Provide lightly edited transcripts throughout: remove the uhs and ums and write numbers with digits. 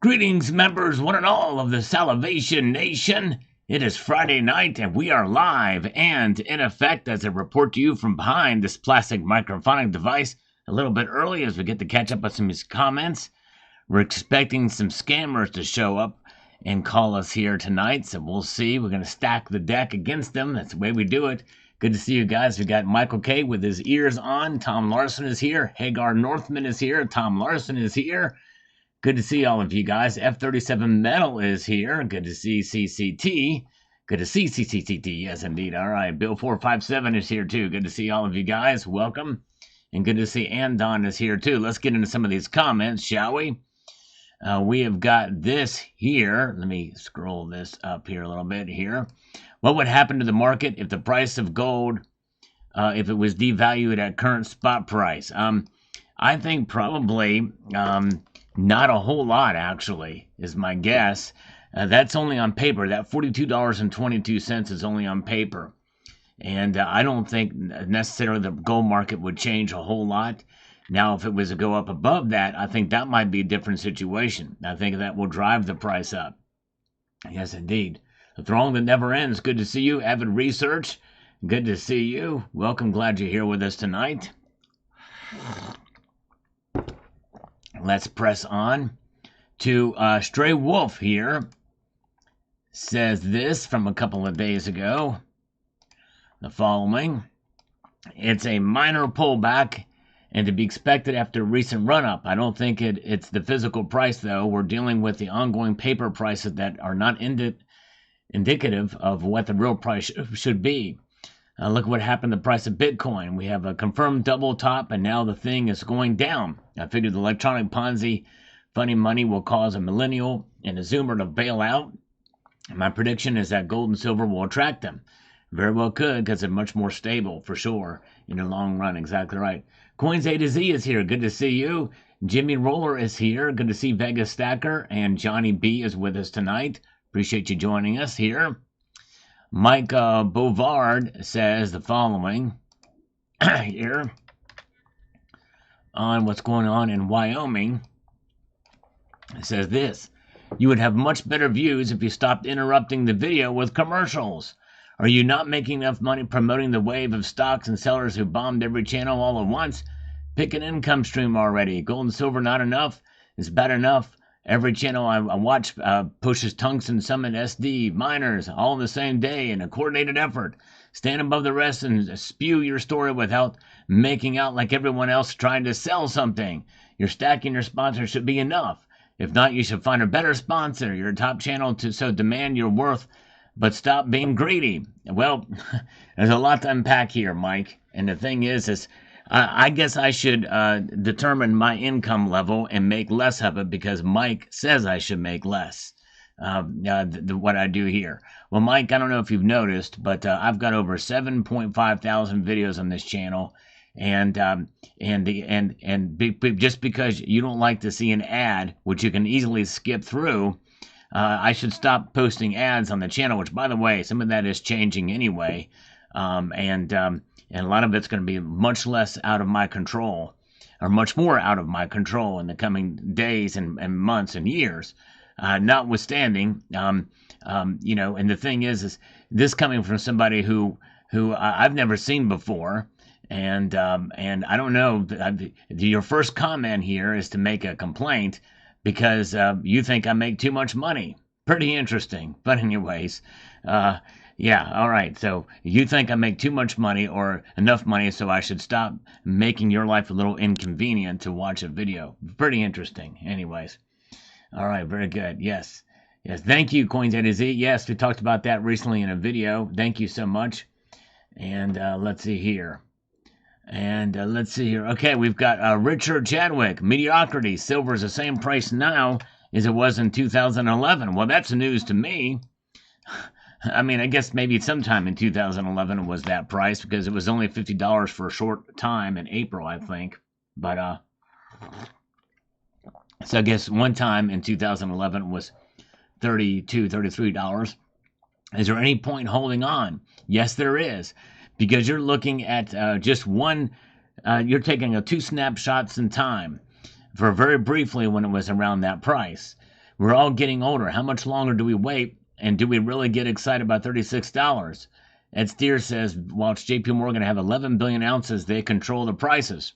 Greetings, members, one and all of the Salivation Nation. It is Friday night, and we are live and in effect as I report to you from behind this plastic microphonic device a little bit early as we get to catch up with some of these comments. We're expecting some scammers to show up and call us here tonight, so we'll see. We're going to stack the deck against them. That's the way we do it. Good to see you guys. We got Michael K with his ears on. Tom Larson is here. Hagar Northman is here. Tom Larson is here. Good to see all of you guys. F37 Metal is here. Good to see CCT. Good to see CCT. Yes, indeed. All right. Bill 457 is here, too. Good to see all of you guys. Welcome. And good to see Andon is here, too. Let's get into some of these comments, shall we? We have got this here. Let me scroll this up here a little bit here. What would happen to the market if the price of gold, if it was devalued at current spot price? I think probably... not a whole lot, actually, is my guess. That's only on paper. That $42.22 is only on paper. And I don't think necessarily the gold market would change a whole lot. Now, if it was to go up above that, I think that might be a different situation. I think that will drive the price up. Yes, indeed. The throng that never ends. Good to see you. Avid Research. Good to see you. Welcome. Glad you're here with us tonight. Let's press on to Stray Wolf here. Says this from a couple of days ago. The following. It's a minor pullback and to be expected after a recent run-up. I don't think it's the physical price, though. We're dealing with the ongoing paper prices that are not indicative of what the real price should be. Look what happened to the price of Bitcoin. We have a confirmed double top, and now the thing is going down. I figured the electronic Ponzi funny money will cause a millennial and a Zoomer to bail out. And my prediction is that gold and silver will attract them. Very well could, because they're much more stable, for sure, in the long run. Exactly right. Coins A to Z is here. Good to see you. Jimmy Roller is here. Good to see Vegas Stacker. And Johnny B is with us tonight. Appreciate you joining us here. Mike Bovard says the following here on what's going on in Wyoming. It says this: you would have much better views if you stopped interrupting the video with commercials. Are you not making enough money promoting the wave of stocks and sellers who bombed every channel all at once? Pick an income stream already. Gold and silver not enough? It's bad enough. Every channel I watch pushes tungsten, summit, SD, miners, all in the same day in a coordinated effort. Stand above the rest and spew your story without making out like everyone else trying to sell something. Your stacking your sponsor should be enough. If not, you should find a better sponsor. You're a top channel so demand your worth, but stop being greedy. Well, there's a lot to unpack here, Mike. And the thing is I guess I should determine my income level and make less of it because Mike says I should make less. What I do here. Well, Mike, I don't know if you've noticed, but I've got over 7.5 thousand videos on this channel, and just because you don't like to see an ad, which you can easily skip through, I should stop posting ads on the channel. Which, by the way, some of that is changing anyway, and a lot of it's going to be much less out of my control, or much more out of my control in the coming days and months and years. Notwithstanding, and the thing is this coming from somebody who I've never seen before, and I don't know. Your first comment here is to make a complaint because you think I make too much money. Pretty interesting, but anyways. Yeah, all right. So you think I make too much money or enough money, so I should stop making your life a little inconvenient to watch a video. Pretty interesting. Anyways. All right, very good. Yes. Yes, thank you, Coins A to Z. Yes, we talked about that recently in a video. Thank you so much. And let's see here. Okay, we've got Richard Chadwick. Mediocrity. Silver is the same price now as it was in 2011. Well, that's news to me. I mean, I guess maybe sometime in 2011 it was that price because it was only $50 for a short time in April, I think. But, so I guess one time in 2011 it was $32, $33. Is there any point holding on? Yes, there is. Because you're looking at just one, you're taking two snapshots in time for very briefly when it was around that price. We're all getting older. How much longer do we wait? And do we really get excited about $36? Ed Steer says, whilst JP Morgan have 11 billion ounces, they control the prices.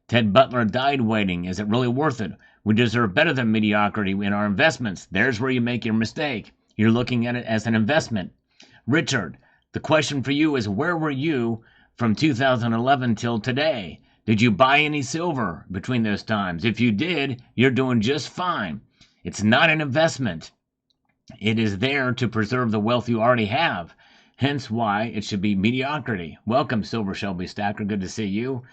Ted Butler died waiting. Is it really worth it? We deserve better than mediocrity in our investments. There's where you make your mistake. You're looking at it as an investment. Richard, the question for you is, where were you from 2011 till today? Did you buy any silver between those times? If you did, you're doing just fine. It's not an investment. It is there to preserve the wealth you already have. Hence why it should be mediocrity. Welcome, Silver Shelby Stacker. Good to see you.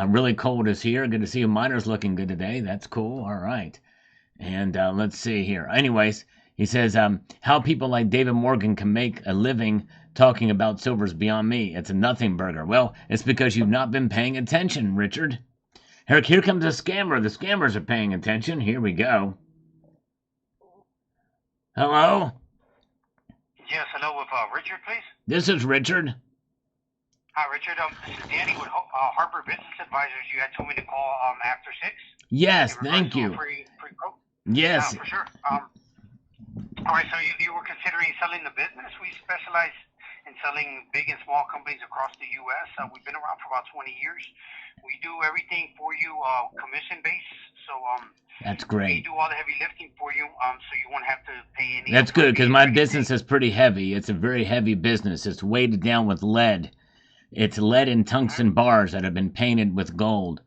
Really Cold is here. Good to see you. Miner's looking good today. That's cool. All right. And let's see here. Anyways, he says, how people like David Morgan can make a living talking about silver's beyond me. It's a nothing burger. Well, it's because you've not been paying attention, Richard. Eric, here comes a scammer. The scammers are paying attention. Here we go. Hello? Yes, hello with Richard, please. This is Richard. Hi, Richard. This is Danny with Harper Business Advisors. You had told me to call after 6. Yes, thank you. Free quote? Yes. For sure. All right, so you were considering selling the business. We specialize in selling big and small companies across the U.S. We've been around for about 20 years. We do everything for you commission-based. So that's great. We do all the heavy lifting for you, so you won't have to pay any. That's good, because my business is pretty heavy. It's a very heavy business. It's weighted down with lead. It's lead and tungsten bars that have been painted with gold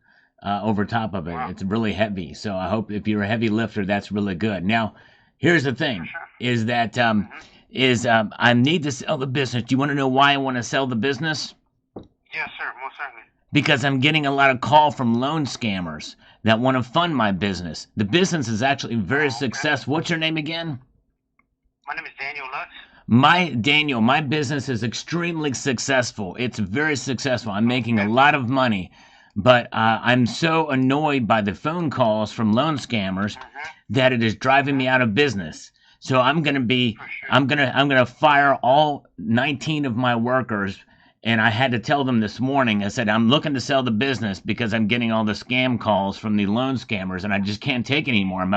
over top of it. Wow. It's really heavy. So I hope if you're a heavy lifter, that's really good. Now, here's the thing, is that I need to sell the business. Do you want to know why I want to sell the business? Yes, sir, most certainly. Because I'm getting a lot of call from loan scammers that want to fund my business. The business is actually very successful. What's your name again? My name is Daniel Lutz. My business is extremely successful. It's very successful. I'm making a lot of money, but I'm so annoyed by the phone calls from loan scammers that it is driving me out of business. So I'm gonna fire all 19 of my workers. And I had to tell them this morning, I said, I'm looking to sell the business because I'm getting all the scam calls from the loan scammers and I just can't take it anymore.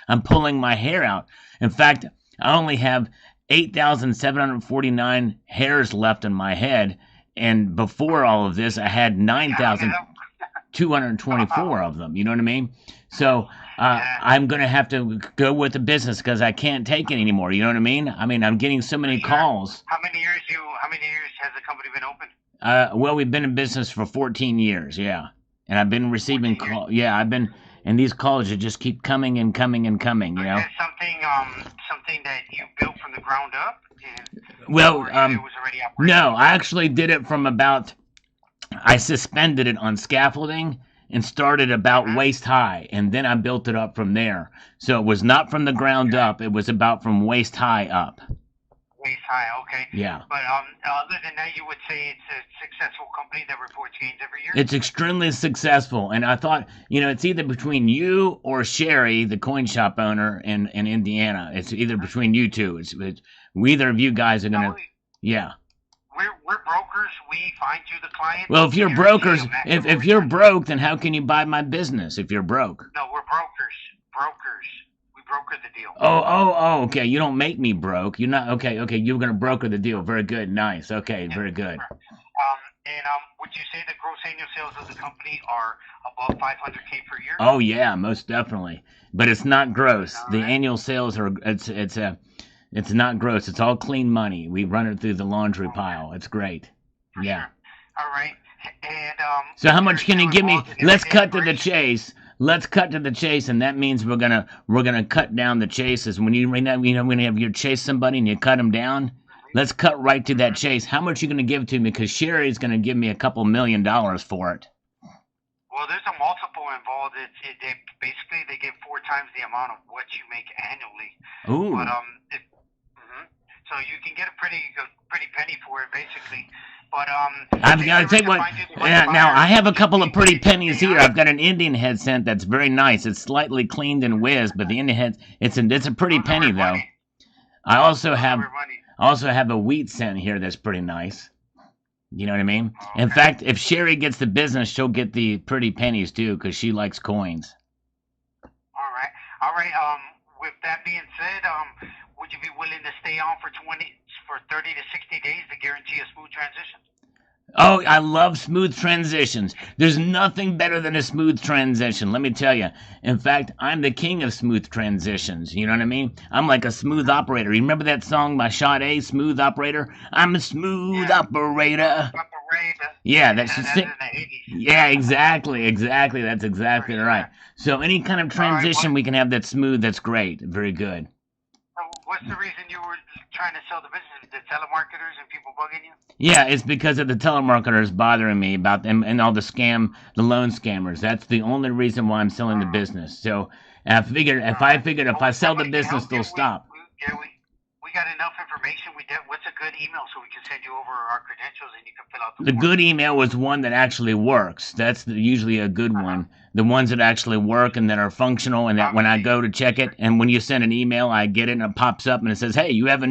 I'm pulling my hair out. In fact, I only have 8,749 hairs left in my head. And before all of this, I had 9,224 of them. You know what I mean? So I'm going to have to go with the business because I can't take it anymore. You know what I mean? I'm getting so many calls. How many years has the company been open? Well, we've been in business for 14 years, yeah. And I've been receiving calls. Yeah, and these calls just keep coming and coming and coming, you know. Is that something that you built from the ground up? Well, it was already operating? No, I actually did it from I suspended it on scaffolding and started about waist high, and then I built it up from there. So it was not from the ground up, it was about from waist high up. Waist high, okay. Yeah. But other than that, you would say it's a successful company that reports gains every year? It's extremely successful, and I thought, it's either between you or Sherry, the coin shop owner in Indiana. It's either between you two. It's either of you guys are going to, yeah. We're brokers. We find you the client. Well, if you're brokers, if you're broke, then how can you buy my business if you're broke? No, we're brokers. We broker the deal. Oh, okay. You don't make me broke. You're not, okay. You're going to broker the deal. Very good. Nice. Okay, yeah, very good. Would you say the gross annual sales of the company are above $500K per year? Oh, yeah, most definitely. But it's not gross. The annual sales are, it's not gross. It's all clean money. We run it through the laundry pile. It's great. Yeah. Sure. All right. And so how much can you give me? Let's cut to the chase. And that means we're gonna cut down the chases. When you have you chase somebody and you cut them down, let's cut right to that chase. How much are you gonna give to me? Because Sherry's gonna give me a couple $1 million for it. Well, there's a multiple involved. They give 4 times the amount of what you make annually. Ooh. But so you can get a pretty penny for it, basically. But I've got to tell you what. Now I have a couple of pretty pennies here. I've got an Indian head cent that's very nice. It's slightly cleaned and whizzed, but the Indian head it's a pretty penny though. I also have a wheat cent here that's pretty nice. You know what I mean? Okay. In fact, if Sherry gets the business, she'll get the pretty pennies too, because she likes coins. All right. with that being said, would you be willing to stay on for 30 to 60 days to guarantee a smooth transition? Oh, I love smooth transitions. There's nothing better than a smooth transition, let me tell you. In fact, I'm the king of smooth transitions. You know what I mean? I'm like a smooth operator. You remember that song by Sade, Smooth Operator? I'm a smooth Yeah, operator. operator. Yeah, Yeah, that's just that's it. in the 80s. Yeah, exactly. That's For exactly right. sure. So any kind of All right. transition we can have that's smooth, that's great. Very good. So what's the reason you were trying to sell the business? The telemarketers and people bugging you? Yeah, it's because of the telemarketers bothering me about them and all the loan scammers. That's the only reason why I'm selling the Uh, business. So I figured if Well, I we sell the definitely can business, help you. they'll stop. Yeah, we got enough information. What's a good email so we can send you over our credentials and you can fill out the The form? good email was one that actually works. Usually a good Uh-huh. one. The ones that actually work and that are functional, and that when I Obviously, go to check it, and when you send an email, I get it and it pops up and it says, "Hey, you have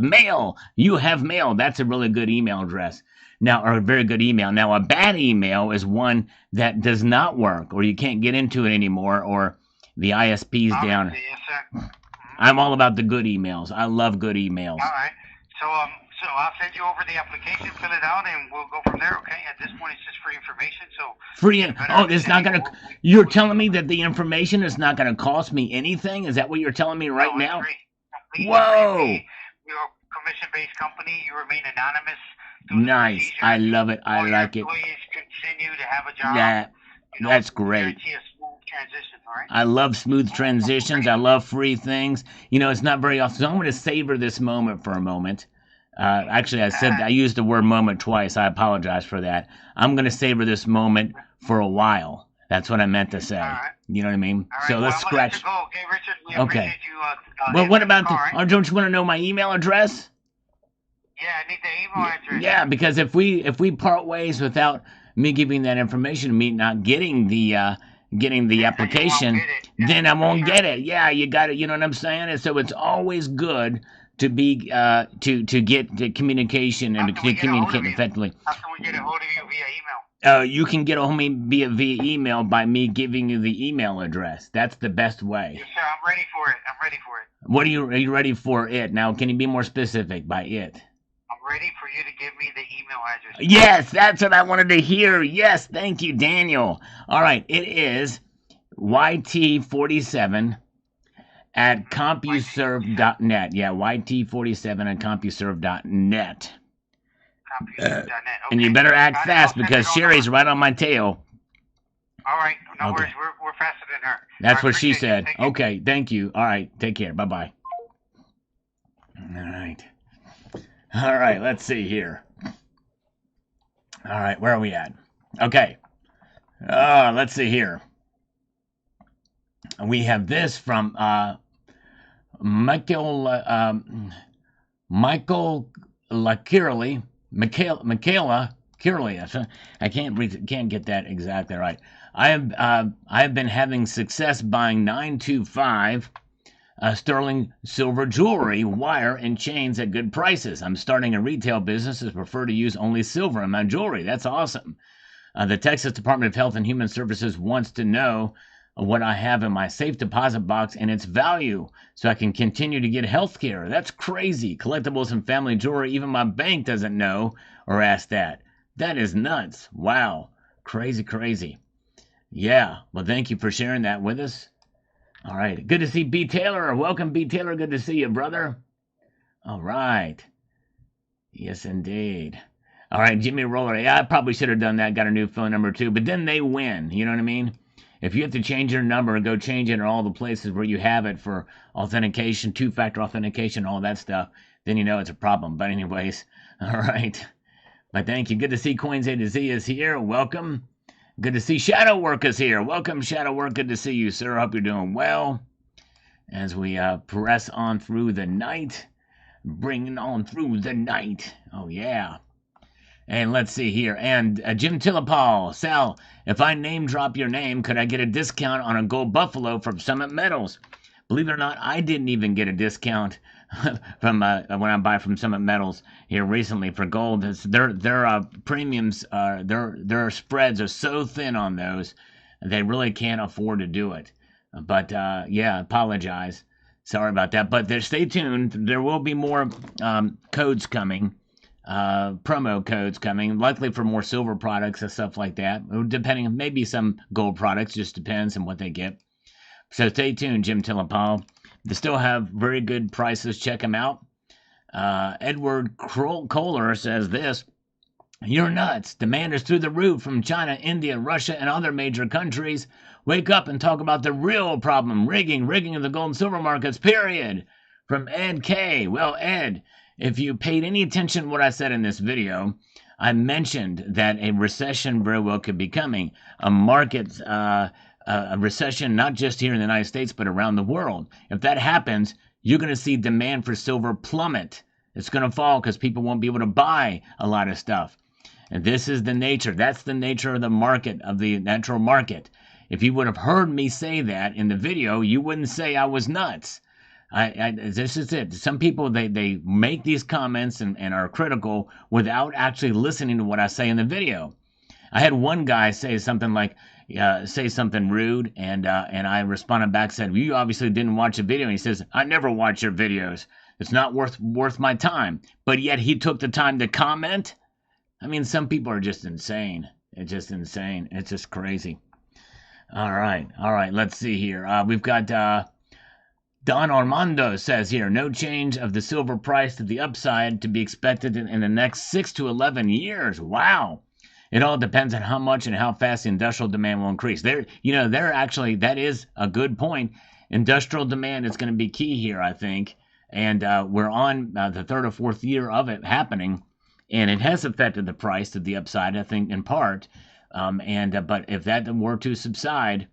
mail. You have mail." That's a really good email address. Now, or a very good email. Now, a bad email is one that does not work, or you can't get into it anymore, or the ISP's down. obviously, yes, sir. Mm-hmm. I'm all about the good emails. I love good All emails. right. So I'll send you over the application, fill it out, and we'll go from there. Okay. At this point, it's just free information, so we Free. get a better Oh, it's not understanding gonna. of You're what you telling me cover. that the information is not gonna cost me anything? Is that what you're telling me right No, it's now? free. Completely free. Whoa! We're a commission-based company. You remain anonymous through the Nice. I procedure. love it. I All your like it. employees continue to have a job. That that's We great. guarantee a smooth transition. All right. I love smooth We're transitions. ready I to. love free things. It's not very often. So I'm going to savor this moment for a moment. Actually, I used the word moment twice. I apologize for that. I'm going to savor this moment for a while. That's what I meant to All say. right. You know what I mean? All right. So Well, let's I'm gonna let you scratch. go. Okay, Richard. We Okay. appreciate you Well, what answering the about call. Right? don't you want to know my email address? Yeah, I need the email address. Yeah, because if we part ways without me giving that information, me not getting the Then you won't application, get it. Yeah, then I for won't sure. get it. Yeah, you got it. You know what I'm saying? And so it's always good to be to get the communication How and can to we get a hold communicate of you? effectively. How can we get a hold of you via email? You can get a hold of me via email by me giving you the email address. That's the best way. Yes, sir. I'm ready for it. I'm ready for it. Are you ready for it now? Can you be more specific by it? I'm ready for you to give me the email address. Yes, that's what I wanted to hear. Yes, thank you, Daniel. All right, it is YT47 at CompuServe.net. Yeah, YT47 at CompuServe.net. CompuServe.net. And you Okay. better act Got it. I'll fast send because it on Sherry's over. right on my tail. All right. No Okay. worries. We're faster than her. That's I what she appreciate you. said. Thank you. Okay, thank you. All right, take care. Bye bye. All right. All right, let's see here. All right, where are we at? Okay. Let's see here. We have this from Michael Michael Kirley, Michaela Kirley. I can't get that exactly right. I have been having success buying 925 sterling silver jewelry, wire, and chains at good prices. I'm starting a retail business and prefer to use only silver in my jewelry. That's awesome. The Texas Department of Health and Human Services wants to know what I have in my safe deposit box and its value so I can continue to get health care. That's crazy. Collectibles and family jewelry, even my bank doesn't know or ask that. That is nuts. Wow. Crazy, crazy. Yeah. Well, thank you for sharing that with us. All right. Good to see B. Taylor. Welcome, B. Taylor. Good to see you, brother. All right. Yes, indeed. All right, Jimmy Roller. Yeah, I probably should have done that. Got a new phone number too, but then they win. You know what I mean? If you have to change your number, go change it in all the places where you have it for authentication, two-factor authentication, all that stuff, then you know it's a problem. But anyways, all right. But thank you. Good to see Coins A to Z is here. Welcome. Good to see Shadow Work is here. Welcome, Shadow Work. Good to see you, sir. Hope you're doing well. As we press on through the night, bringing on through the night. Oh, yeah. And let's see here. And Jim Tillapal, Sal, if I name drop your name, could I get a discount on a gold buffalo from Summit Metals? Believe it or not, I didn't even get a discount from when I buy from Summit Metals here recently for gold. Their premiums, their spreads are so thin on those, they really can't afford to do it. But yeah, apologize. Sorry about that. But stay tuned. There will be more codes coming, promo codes coming, likely for more silver products and stuff like that. Depending, maybe some gold products. Just depends on what they get. So stay tuned, Jim Tillapal. They still have very good prices. Check them out. Edward Kohler says this. You're nuts. Demand is through the roof from China, India, Russia, and other major countries. Wake up and talk about the real problem. Rigging of the gold and silver markets, period. From Ed K. Well, Ed, if you paid any attention to what I said in this video, I mentioned that a recession very well could be coming. A recession not just here in the United States, but around the world. If that happens, you're going to see demand for silver plummet. It's going to fall because people won't be able to buy a lot of stuff. And this is the nature. That's the nature of the market, of the natural market. If you would have heard me say that in the video, you wouldn't say I was nuts. This is it. Some people, they make these comments and are critical without actually listening to what I say in the video. I had one guy say something like, say something rude, and I responded back, said, you obviously didn't watch the video. And he says, I never watch your videos. It's not worth my time. But yet he took the time to comment. I mean, some people are just insane. It's just insane. It's just crazy. All right. Let's see here. We've got Don Armando says here, no change of the silver price to the upside to be expected in the next 6 to 11 years. Wow. It all depends on how much and how fast the industrial demand will increase. They're actually, that is a good point. Industrial demand is going to be key here, I think. And we're on the third or fourth year of it happening. And it has affected the price to the upside, I think, in part. But if that were to subside,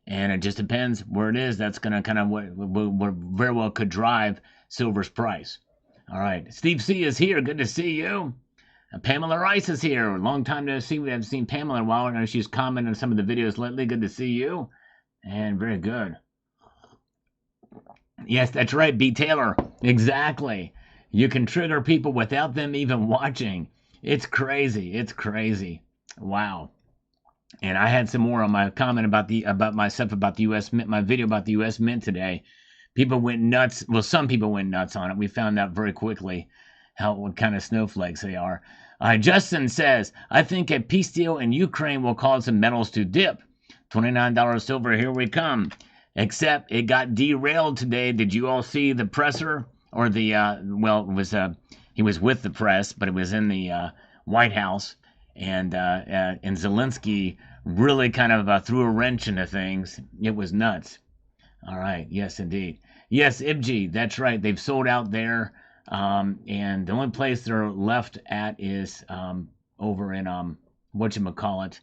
and it just depends where it is, that's going to kind of what very well could drive silver's price. All right. Steve C is here. Good to see you. Pamela Rice is here. Long time to see. We haven't seen Pamela in a while. I know she's commented on some of the videos lately. Good to see you. And very good. Yes, that's right, B. Taylor. Exactly. You can trigger people without them even watching. It's crazy. It's crazy. Wow. And I had some more on my comment about myself about the U.S. Mint, my video about the U.S. Mint today. People went nuts. Well, some people went nuts on it. We found out very quickly what kind of snowflakes they are. Justin says, I think a peace deal in Ukraine will cause the metals to dip. $29 silver, here we come. Except it got derailed today. Did you all see the presser? Or the, well, it was, he was with the press, but it was in the White House. And Zelensky really kind of threw a wrench into things. It was nuts. All right. Yes, indeed. Yes, Ibji, that's right. They've sold out there. And the only place they're left at is over in whatchamacallit,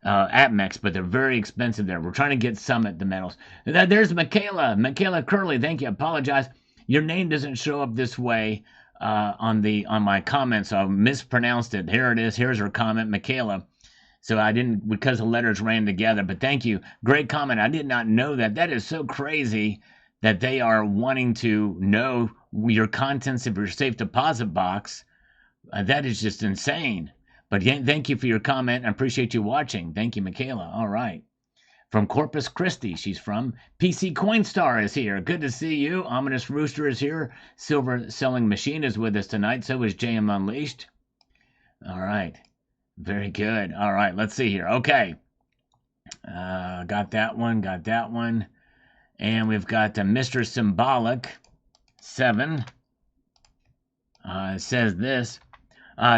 Atmex, but they're very expensive there. We're trying to get Summit the metals. There's Michaela Curley. Thank you. I apologize. Your name doesn't show up this way on my comments, so I mispronounced it. Here it is. Here's her comment, Michaela. So I didn't, because the letters ran together. But thank you. Great comment. I did not know that. That is so crazy that they are wanting to know your contents of your safe deposit box. That is just insane. But thank you for your comment. I appreciate you watching. Thank you, Michaela. All right. From Corpus Christi, she's from. PC Coinstar is here. Good to see you. Ominous Rooster is here. Silver Selling Machine is with us tonight. So is JM Unleashed. All right. Very good. All right. Let's see here. Okay. Got that one. And we've got Mr. Symbolic 7. Says this.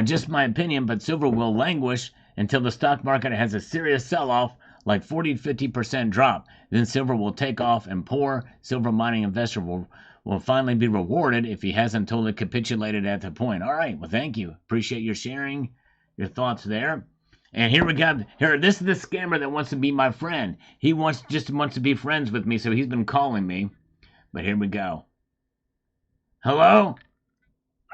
Just my opinion, but silver will languish until the stock market has a serious sell-off, like 40-50% drop. Then silver will take off and pour. Silver mining investor will finally be rewarded if he hasn't totally capitulated at the point. All right. Well, thank you. Appreciate your sharing your thoughts there. And here we got, this is the scammer that wants to be my friend. He just wants to be friends with me, so he's been calling me. But here we go. Hello?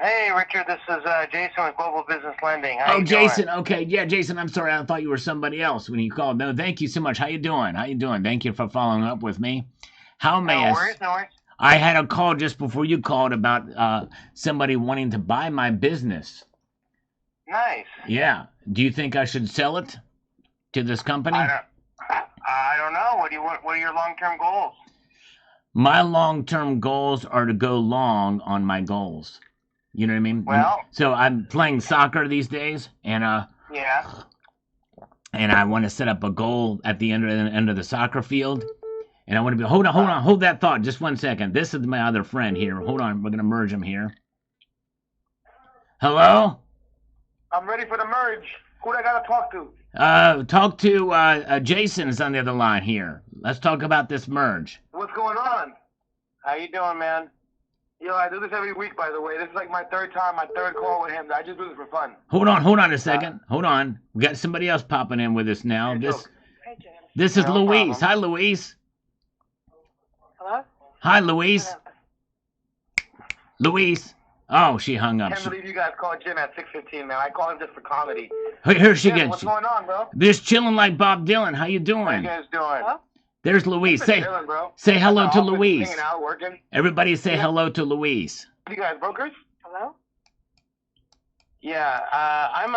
Hey, Richard, this is Jason with Global Business Lending. How you Jason. doing? Okay. Yeah, Jason, I'm sorry. I thought you were somebody else when you called. No, thank you so much. How you doing? Thank you for following up with me. How may No worries. I had a call just before you called about somebody wanting to buy my business. Nice. Yeah. Do you think I should sell it to this company? I don't know. What are your long-term goals? My long-term goals are to go long on my goals. You know what I mean? Well, So I'm playing soccer these days, and yeah. and I want to set up a goal at the end of the soccer field. And I want to be hold that thought just 1 second. This is my other friend here. Hold on, we're gonna merge him here. Hello? I'm ready for the merge. Who do I gotta talk to? Talk to Jason is on the other line here. Let's talk about this merge. What's going on? How you doing, man? Yo, I do this every week, by the way. This is like my third call with him. I just do this for fun. Hold on a second. Hold on. We got somebody else popping in with us now. This is No Louise. problem. Hi, Louise. Hello? Hi, Louise. Louise. Oh, she hung up. I can't believe you guys called Jim at 6:15, man. I called him just for comedy. Here she Jim, gets. what's going on, bro? Just chilling like Bob Dylan. How you How you doing? guys doing? Hello? There's Louise. Just chilling, bro. Say hello At to the office, Louise. Hanging out, working. Everybody say hello to Louise. You guys brokers? Hello? Yeah, I'm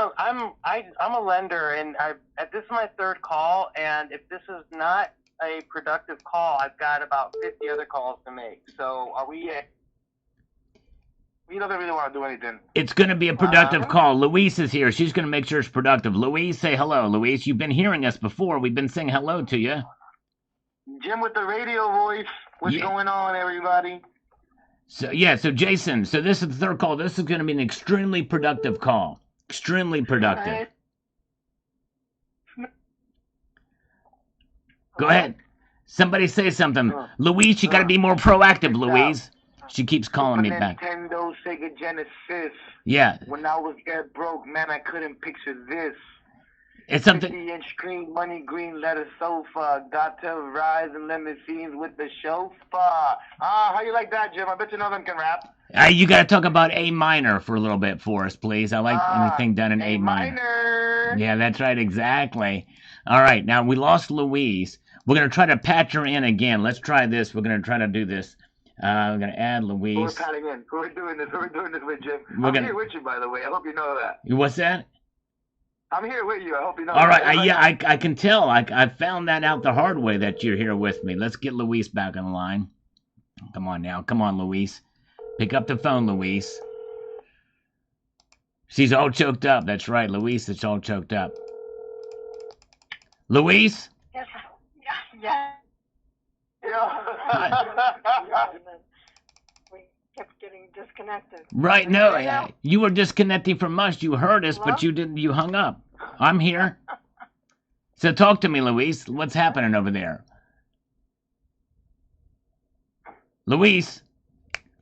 a lender, and this is my third call. And if this is not a productive call, I've got about 50 other calls to make. So are we? We don't really want to do anything. It's going to be a productive call. Louise is here. She's going to make sure it's productive. Louise, say hello. Louise, you've been hearing us before. We've been saying hello to you. Jim with the radio voice. What's going on, everybody? So Jason, so this is the third call. This is going to be an extremely productive call. Extremely productive. Go ahead. Somebody say something. Louise, you got to be more proactive, Louise. She keeps calling me back. Nintendo, Sega Genesis. Yeah. When I was dead broke, man, I couldn't picture this. It's something. 50-inch screen, money green, leather sofa. Got to rise in limousines with the chauffeur. How you like that, Jim? I bet you none of them can rap. You got to talk about A minor for a little bit for us, please. I like anything done in A minor. Yeah, that's right, exactly. All right, now we lost Louise. We're going to try to patch her in again. Let's try this. We're going to try to do this. We're going to add Louise. We're patting in. We're doing this with Jim. I'm here with you, by the way. I hope you know that. What's that? I'm here with you. I hope you know All that. right, I can tell. I found that out the hard way that you're here with me. Let's get Louise back on the line. Come on now. Come on, Louise. Pick up the phone, Louise. She's all choked up. That's right, Louise is all choked up. Louise? Yes. Yeah. We kept getting disconnected. Right, no, you were disconnecting from us. You heard us, but you didn't. You hung up. I'm here. So talk to me, Louise. What's happening over there? Louise,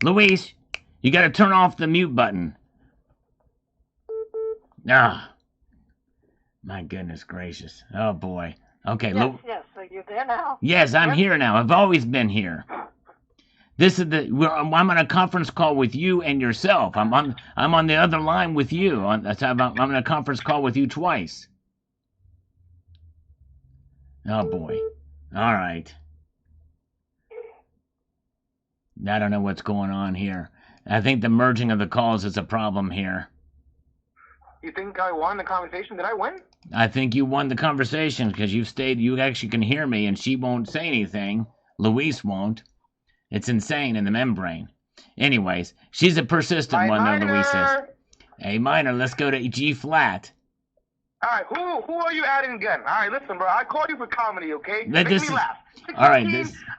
you got to turn off the mute button. Ah, my goodness gracious. Oh boy. Okay. Yes. So you're there now. Yes, I'm here now. I've always been here. This is I'm on a conference call with you and yourself. I'm on the other line with you. I'm on a conference call with you twice. Oh boy. All right. I don't know what's going on here. I think the merging of the calls is a problem here. You think I won the conversation? Did I win? I think you won the conversation because you actually can hear me and she won't say anything. Louise won't. It's insane in the membrane. Anyways, she's a persistent one though, Louise is. A minor, let's go to G flat. All right, who are you adding again? All right, listen, bro. I called you for comedy, okay? Make me laugh. All right,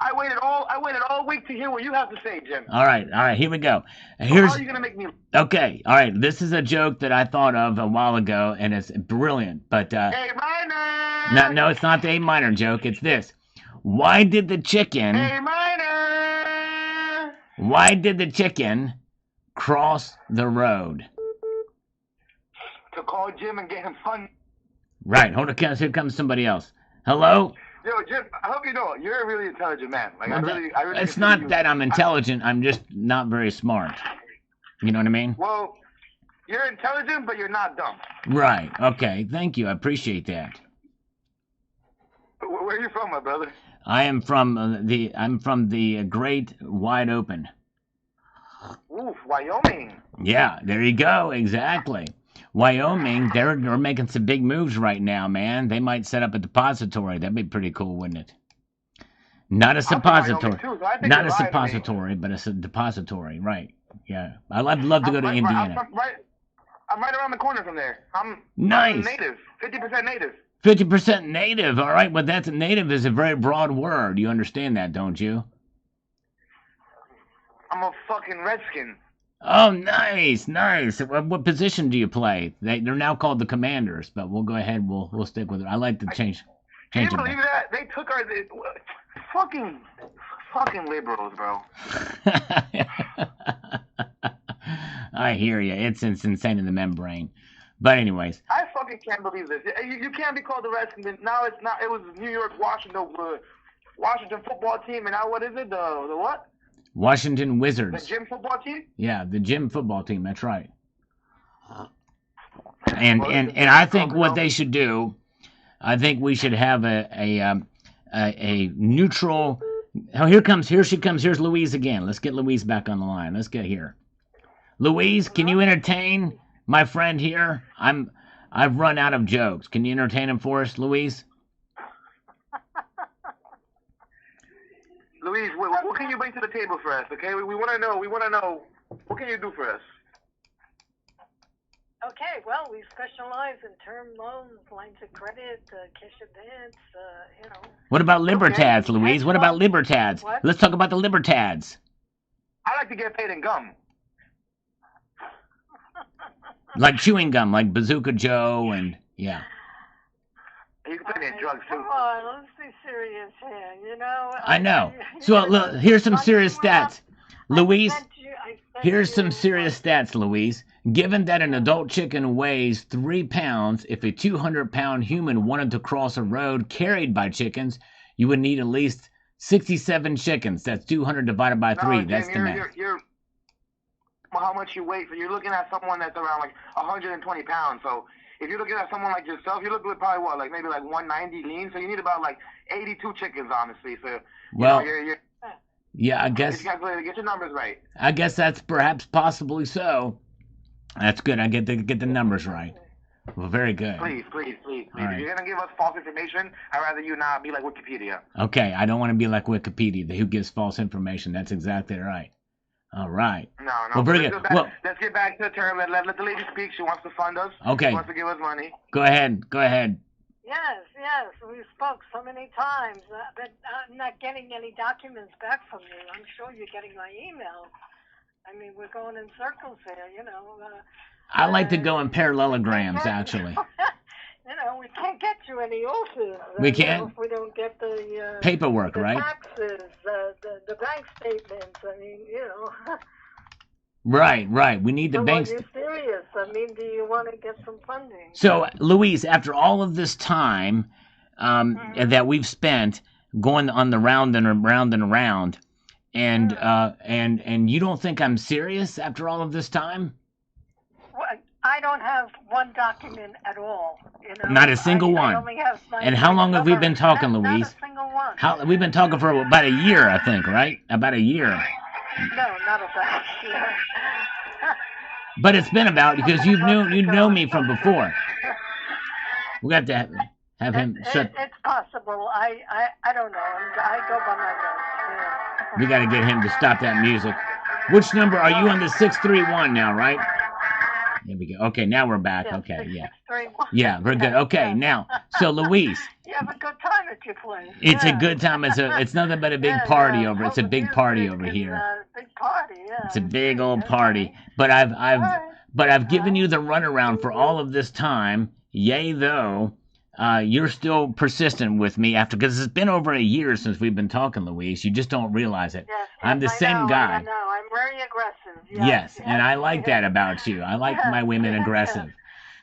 I waited all week to hear what you have to say, Jim. All right, here we go. How are you gonna make me? Okay, all right. This is a joke that I thought of a while ago, and it's brilliant. But A minor. No, it's not the A minor joke. It's this. Why did the chicken? A minor. Why did the chicken cross the road? To call Jim and get him fun. Right. Hold on. Here comes somebody else. Hello. Yo, Jim, I hope you know you're a really intelligent man. Like, I really it's not that I'm intelligent. I'm just not very smart. You know what I mean? Well, you're intelligent, but you're not dumb. Right. Okay. Thank you. I appreciate that. Where are you from, my brother? I'm from the Great Wide Open. Oof, Wyoming. Yeah. There you go. Exactly. Wyoming, they're making some big moves right now, man. They might set up a depository. That'd be pretty cool, wouldn't it? Not a I'm from suppository. Wyoming too, so I think Not you're a lying to me. suppository, but a depository. Right. Yeah. I'd love to go to Indiana. I'm right around the corner from there. I'm Nice. native, 50% native. 50% native. All right. Well, that's native is a very broad word. You understand that, don't you? I'm a fucking redskin. Oh, nice, nice. What position do you play? They're now called the Commanders, but we'll go ahead. We'll stick with it. I like to change Can you it believe back. that? They took our fucking liberals, bro. I hear you. It's insane in the membrane. But anyways, I fucking can't believe this. You can't be called the Redskins. Now it's not. It was New York, Washington football team, and now what is it? The what? Washington The Wizards. gym football team? Yeah, the gym football team. That's right. And I think what they should do, I think we should have a neutral. Oh, here she comes. Here's Louise again. Let's get Louise back on the line. Let's get here. Louise, can you entertain my friend here? I've run out of jokes. Can you entertain him for us, Louise? Louise, what can you bring to the table for us? Okay, we want to know. We want to know what can you do for us? Okay, well, we specialize in term loans, lines of credit, cash advance, What about Libertads, Louise? What about Libertads? What? Let's talk about the Libertads. I like to get paid in gum. Like chewing gum, like Bazooka Joe and yeah. You can pay me in drugs too. Come on, let's be serious here, I know. So look, here's some serious stats. Louise, I sent here's you- some serious stats, Louise. Given that an adult chicken weighs 3 pounds, if a 200-pound human wanted to cross a road carried by chickens, you would need at least 67 chickens. That's 200 divided by 3. No, That's Jim, the math. you're how much you weigh. So you're looking at someone that's around like 120 pounds. So if you're looking at someone like yourself, you're looking at probably what, like maybe like 190 lean. So you need about like 82 chickens, honestly. So Well, you're yeah, I guess get your numbers right. I guess that's perhaps possibly so. That's good. I get the numbers right. Well, very good. Please. All right. If you're gonna give us false information, I'd rather you not be like Wikipedia. Okay, I don't want to be like Wikipedia, who gives false information. That's exactly right. All right. No. Well, very Let's good. go back- Well- let's get back to the term. Let the lady speak. She wants to fund us. Okay. She wants to give us money. Go ahead. Yes, we spoke so many times, but I'm not getting any documents back from you. I'm sure you're getting my email. I mean, we're going in circles here, I like to go in parallelograms, actually. We can't get you any offers. We can't? If we don't get the Paperwork, the right? taxes, the bank statements. I mean, Right. We need the So banks. are you serious? I mean, do you want to get some funding? So, Louise, after all of this time that we've spent going on the round and around and around, and you don't think I'm serious after all of this time? Well, I don't have one document at all. Not a single one. I only have And how long have we been talking, not Louise? a single one. We've been talking for about a year, I think, right? About a year. No, not about. Yeah. But it's been about because you know me from before. We got to have him shut. It's possible. I don't know. I go by my gut. Yeah. We got to get him to stop that music. Which number are you on? The 631 now, right? There we go. Okay, now we're back. Yeah, Okay, yeah. 631. Yeah, we're good. Okay, now, so Louise, You have a good time at your place. it's a Yeah. good time. It's nothing but a big Yeah, party yeah. over. It's a big Music party over and, here. Big party, yeah. It's a big old Okay. party. But I've given you the runaround for all of this time. Yay, though, you're still persistent with me because it's been over a year since we've been talking, Louise. You just don't realize it. Yes, I'm the I same know, guy. I know. I'm very aggressive. Yes, and I like that about you. I like my women aggressive.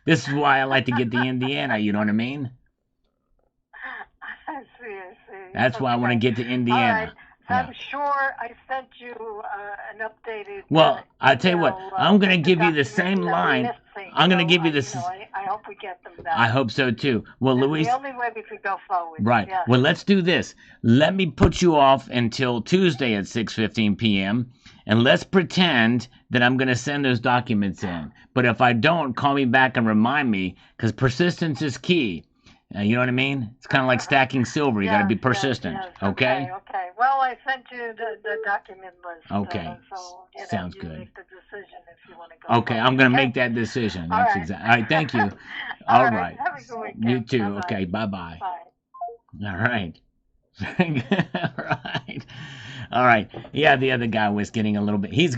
This is why I like to get the Indiana, you know what I mean? I see. That's why I want to get to Indiana. All right. Yeah. I'm sure I sent you an updated. Well, I tell you what, email, I'm going to with give you the documents same that are line. missing. I'm going to So give you this. I hope we get them back. I hope so too. Well, That's Louise, the only way we could go forward. right. Yeah. Well, let's do this. Let me put you off until Tuesday at 6:15 p.m. and let's pretend that I'm going to send those documents in. But if I don't, call me back and remind me because persistence is key. You know what I mean? It's kind of like stacking silver. You got to be persistent. Yes. Okay? Okay. Well, I sent you the document list. Okay. So Sounds you good. make the decision if you want to go. Okay, I'm going to make that decision. That's exactly. All right, thank you. All right. Have a good weekend. You too. Bye-bye. Okay, bye-bye. Bye. All right. Right. All right. Yeah, the other guy was getting a little bit. He was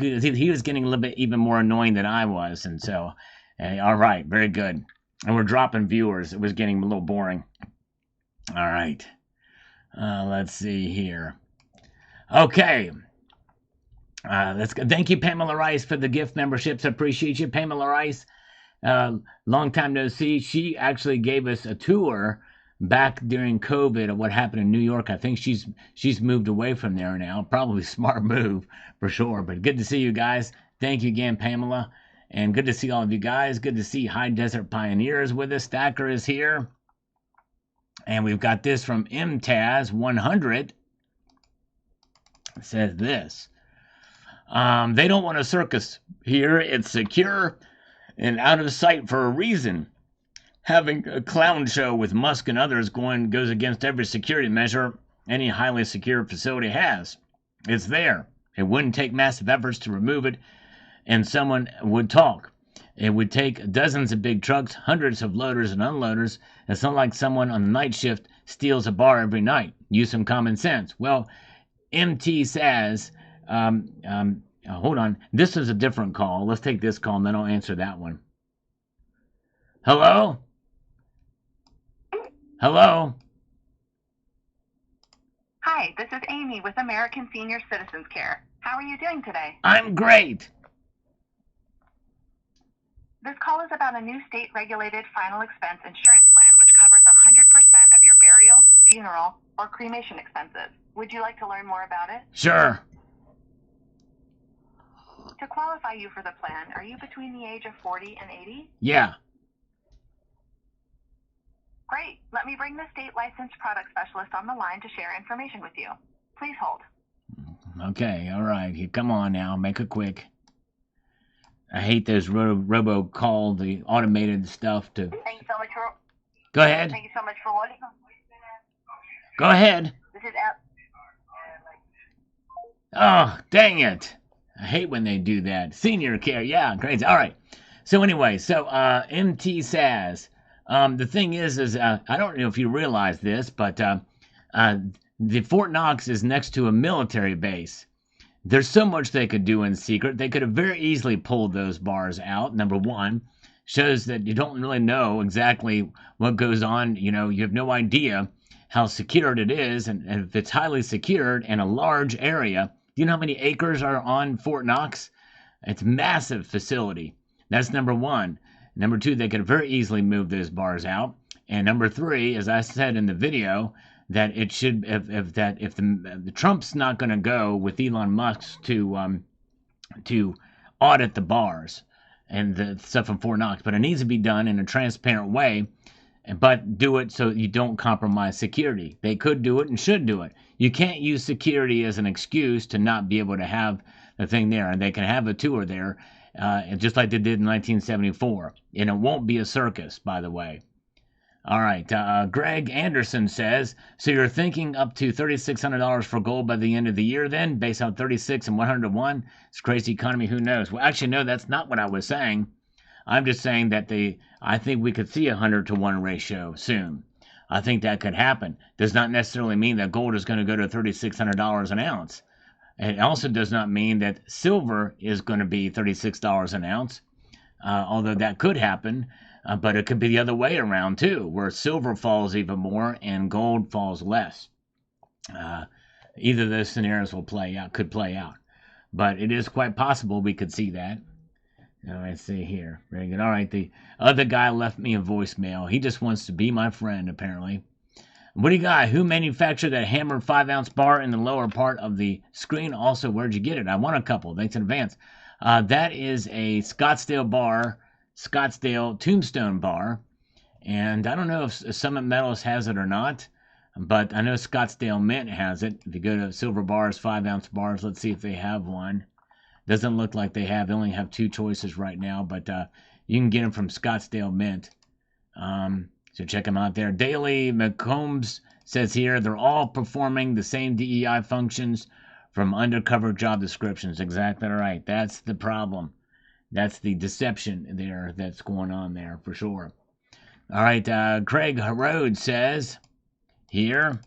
getting a little bit even more annoying than I was, and so, all right, very good. And we're dropping viewers. It was getting a little boring. All right. Let's see here. Okay. Let's go. Thank you, Pamela Rice, for the gift memberships. I appreciate you, Pamela Rice. Long time no see. She actually gave us a tour back during COVID of what happened in New York. I think she's moved away from there now. Probably smart move for sure. But good to see you guys. Thank you again, Pamela. And good to see all of you guys. Good to see High Desert Pioneers with us. Stacker is here. And we've got this from MTaz100. It says this. They don't want a circus here. It's secure and out of sight for a reason. Having a clown show with Musk and others goes against every security measure any highly secure facility has. It's there. It wouldn't take massive efforts to remove it, and someone would talk. It would take dozens of big trucks, hundreds of loaders and unloaders. It's not like someone on the night shift steals a bar every night. Use some common sense. Well, MT says, hold on. This is a different call. Let's take this call, and then I'll answer that one. Hello? Hello? Hi, this is Amy with American Senior Citizens Care. How are you doing today? I'm great. This call is about a new state-regulated final expense insurance plan which covers 100% of your burial, funeral, or cremation expenses. Would you like to learn more about it? Sure. To qualify you for the plan, are you between the age of 40 and 80? Yeah. Great. Let me bring the state licensed product specialist on the line to share information with you. Please hold. Okay, all right. Here, come on now. Make it quick. I hate those robo-call, the automated stuff to... Thank you so much for... Go ahead. Thank you so much for holding. Go ahead. This is... Oh, dang it. I hate when they do that. Senior care. Yeah, crazy. All right. So anyway, MT says... the thing is I don't know if you realize this, but the Fort Knox is next to a military base. There's so much they could do in secret. They could have very easily pulled those bars out. Number one, shows that you don't really know exactly what goes on. You know, you have no idea how secured it is. And if it's highly secured and a large area, do you know how many acres are on Fort Knox? It's a massive facility. That's number one. Number two, they could very easily move those bars out. And number three, as I said in the video, that it should if the Trump's not going to go with Elon Musk to audit the bars and the stuff in Fort Knox, but it needs to be done in a transparent way, but do it so you don't compromise security. They could do it and should do it. You can't use security as an excuse to not be able to have the thing there, and they can have a tour there. Just like they did in 1974. And it won't be a circus, by the way. All right. Greg Anderson says, so you're thinking up to $3,600 for gold by the end of the year then, based on 36 and 101? It's crazy economy. Who knows? Well, actually, no, that's not what I was saying. I'm just saying that I think we could see a 100-to-1 ratio soon. I think that could happen. Does not necessarily mean that gold is going to go to $3,600 an ounce. It also does not mean that silver is going to be $36 an ounce, although that could happen. But it could be the other way around, too, where silver falls even more and gold falls less. Either of those scenarios could play out. But it is quite possible we could see that. Let's see here. Very good. All right, the other guy left me a voicemail. He just wants to be my friend, apparently. What do you got? Who manufactured that hammered 5-ounce bar in the lower part of the screen? Also, where'd you get it? I want a couple. Thanks in advance. That is a Scottsdale Tombstone bar. And I don't know if Summit Metals has it or not, but I know Scottsdale Mint has it. If you go to Silver Bars, 5-ounce bars, let's see if they have one. Doesn't look like they have. They only have two choices right now, but you can get them from Scottsdale Mint. So check them out there. Daily McCombs says here they're all performing the same DEI functions from undercover job descriptions. Exactly right. That's the problem. That's the deception there that's going on there for sure. All right, Craig Rhodes says here,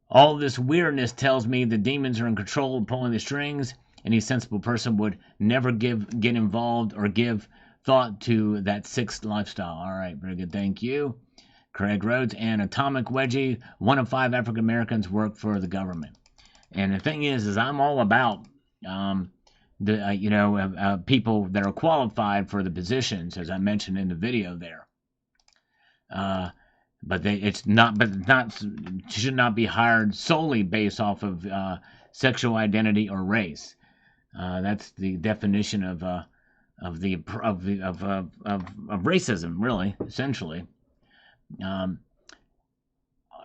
all this weirdness tells me the demons are in control of pulling the strings. Any sensible person would never get involved or give thought to that sixth lifestyle. All right, very good. Thank you. Craig Rhodes and Atomic Wedgie. 1 in 5 African Americans work for the government. And the thing is I'm all about people that are qualified for the positions, as I mentioned in the video there. But it should not be hired solely based off of sexual identity or race. That's the definition of racism, really, essentially.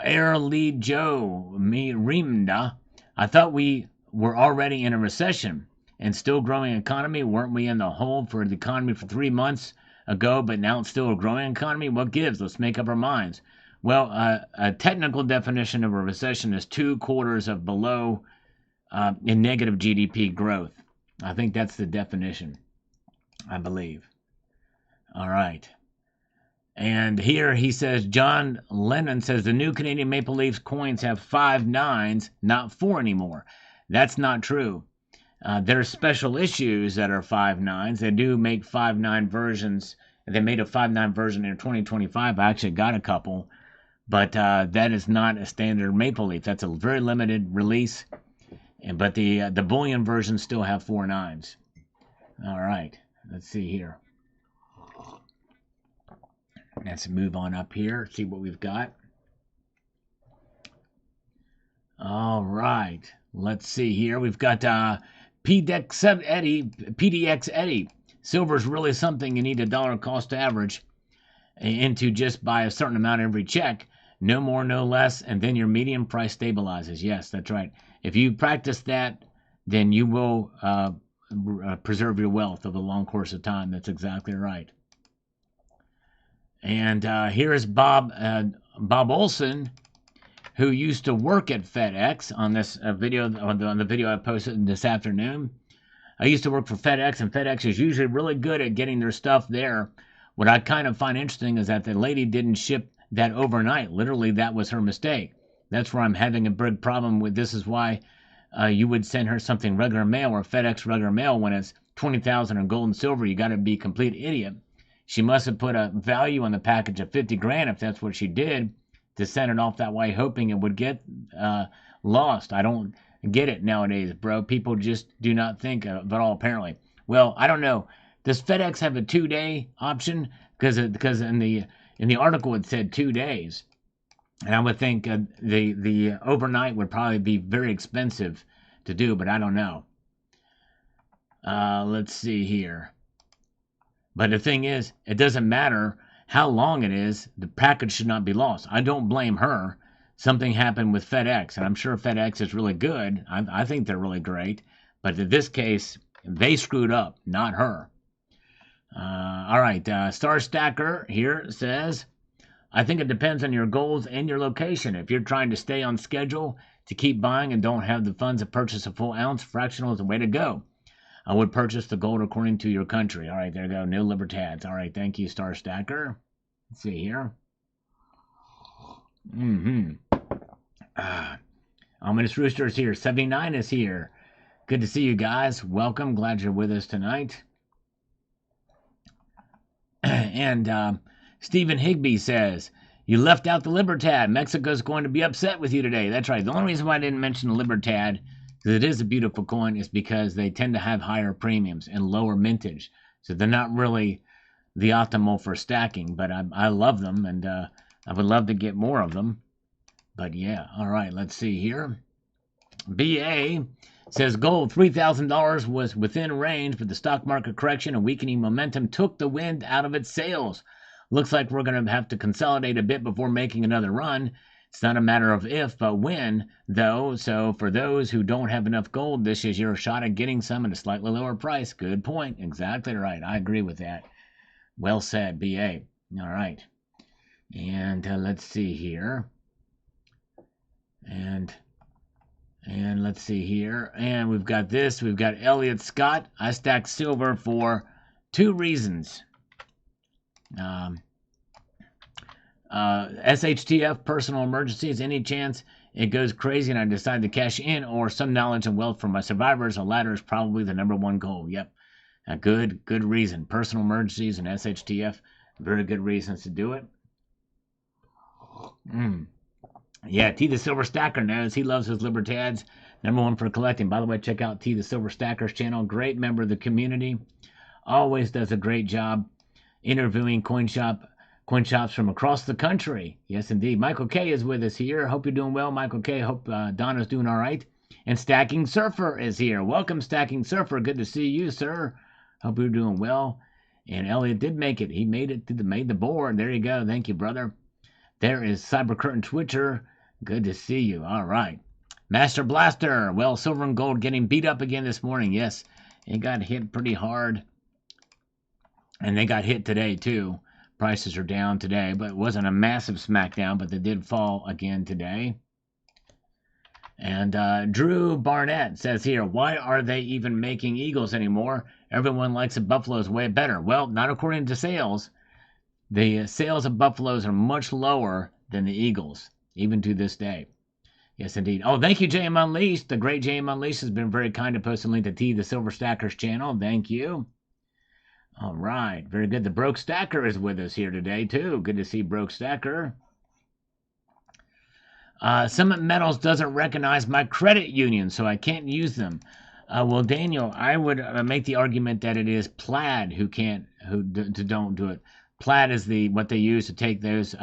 Air Lead Joe Rimda, I thought we were already in a recession and still growing economy. Weren't we in the hole for the economy for 3 months ago, but now it's still a growing economy? What gives? Let's make up our minds. Well, a technical definition of a recession is 2 quarters of below in negative GDP growth. I think that's the definition, I believe. All right. And here he says, John Lennon says the new Canadian Maple Leafs coins have 5 nines, not 4 anymore. That's not true. There's special issues that are 5 nines. They do make 5-9 versions. They made a 5-9 version in 2025. I actually got a couple. But that is not a standard Maple Leaf. That's a very limited release. But the bullion versions still have 4 nines. All right. Let's see here. Let's move on up here. See what we've got. All right. Let's see here. We've got PDX Eddie. Silver's really something you need a dollar cost average into just by a certain amount every check. No more, no less, and then your median price stabilizes. Yes, that's right. If you practice that, then you will preserve your wealth over a long course of time. That's exactly right. And here is Bob Olson, who used to work at FedEx on this video, on the video I posted this afternoon. I used to work for FedEx, and FedEx is usually really good at getting their stuff there. What I kind of find interesting is that the lady didn't ship that overnight. Literally, that was her mistake. That's where I'm having a big problem with. This is why you would send her something regular mail or FedEx regular mail when it's 20,000 in gold and silver. You got to be a complete idiot. She must have put a value on the package of 50 grand if that's what she did to send it off that way, hoping it would get lost. I don't get it nowadays, bro. People just do not think of it all, apparently. Well, I don't know. Does FedEx have a 2-day option? Because in the article it said 2 days, and I would think the overnight would probably be very expensive to do, but I don't know. Let's see here. But the thing is, it doesn't matter how long it is. The package should not be lost. I don't blame her. Something happened with FedEx, and I'm sure FedEx is really good. I think they're really great. But in this case, they screwed up, not her. All right, Star Stacker here says, I think it depends on your goals and your location. If you're trying to stay on schedule to keep buying and don't have the funds to purchase a full ounce, fractional is the way to go. I would purchase the gold according to your country. All right, there you go. No libertads. All right, thank you, Star Stacker. Let's see here. Ominous Rooster is here. 79 is here. Good to see you guys. Welcome. Glad you're with us tonight. And Stephen Higby says, you left out the Libertad. Mexico's going to be upset with you today. That's right. The only reason why I didn't mention the Libertad, because it is a beautiful coin, is because they tend to have higher premiums and lower mintage. So they're not really the optimal for stacking, but I love them, and I would love to get more of them. But yeah, all right, let's see here. BA says gold $3,000 was within range, but the stock market correction and weakening momentum took the wind out of its sails. Looks like we're going to have to consolidate a bit before making another run. It's not a matter of if, but when, though. So for those who don't have enough gold, this is your shot at getting some at a slightly lower price. Good point. Exactly right. I agree with that. Well said, BA. All right. And let's see here. And let's see here. And we've got this. We've got Elliot Scott. I stacked silver for 2 reasons. SHTF, personal emergencies. Any chance it goes crazy and I decide to cash in, or some knowledge and wealth from my survivors. A ladder is probably the #1 goal. Yep. A good reason. Personal emergencies and SHTF. Very good reasons to do it. Yeah, T the Silver Stacker knows. He loves his Libertads. #1 for collecting. By the way, check out T the Silver Stacker's channel. Great member of the community. Always does a great job interviewing coin shops from across the country. Yes, indeed. Michael K is with us here. Hope you're doing well, Michael K. Hope Donna's doing all right. And Stacking Surfer is here. Welcome, Stacking Surfer. Good to see you, sir. Hope you're doing well. And Elliot did make it. He made the board. There you go. Thank you, brother. There is Cyber Curtain Twitcher. Good to see you. All right. Master Blaster. Well, silver and gold getting beat up again this morning. Yes, it got hit pretty hard. And they got hit today, too. Prices are down today, but it wasn't a massive smackdown, but they did fall again today. And Drew Barnett says here, why are they even making eagles anymore? Everyone likes the buffaloes way better. Well, not according to sales. The sales of buffaloes are much lower than the eagles, even to this day. Yes, indeed. Oh, thank you, JM Unleashed. The great JM Unleashed has been very kind to post a link to T, the Silver Stacker's channel. Thank you. All right, very good. The Broke Stacker is with us here today, too. Good to see Broke Stacker. Summit Metals doesn't recognize my credit union, so I can't use them. Well, Daniel, I would make the argument that it is Plaid who don't do it. Plaid is what they use to take those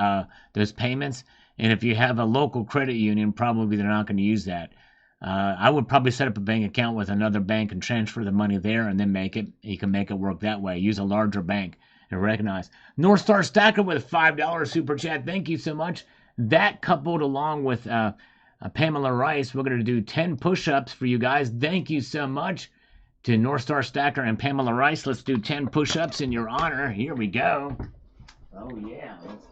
payments, and if you have a local credit union, probably they're not going to use that. I would probably set up a bank account with another bank and transfer the money there and then make it. You can make it work that way. Use a larger bank and recognize. North Star Stacker with $5 super chat. Thank you so much. That coupled along with Pamela Rice, we're going to do 10 push-ups for you guys. Thank you so much to North Star Stacker and Pamela Rice. Let's do 10 push-ups in your honor. Here we go. Oh, yeah. Let's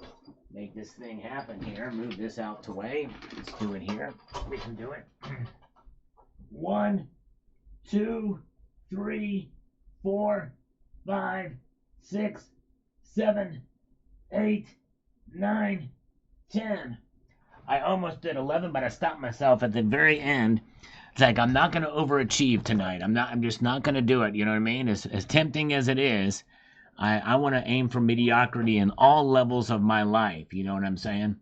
make this thing happen here. Move this out the way. Let's do it here. We can do it. 1, 2, 3, 4, 5, 6, 7, 8, 9, 10. I almost did 11, but I stopped myself at the very end. It's like I'm not going to overachieve tonight. I'm just not going to do it. You know what I mean? As tempting as it is, I want to aim for mediocrity in all levels of my life. You know what I'm saying?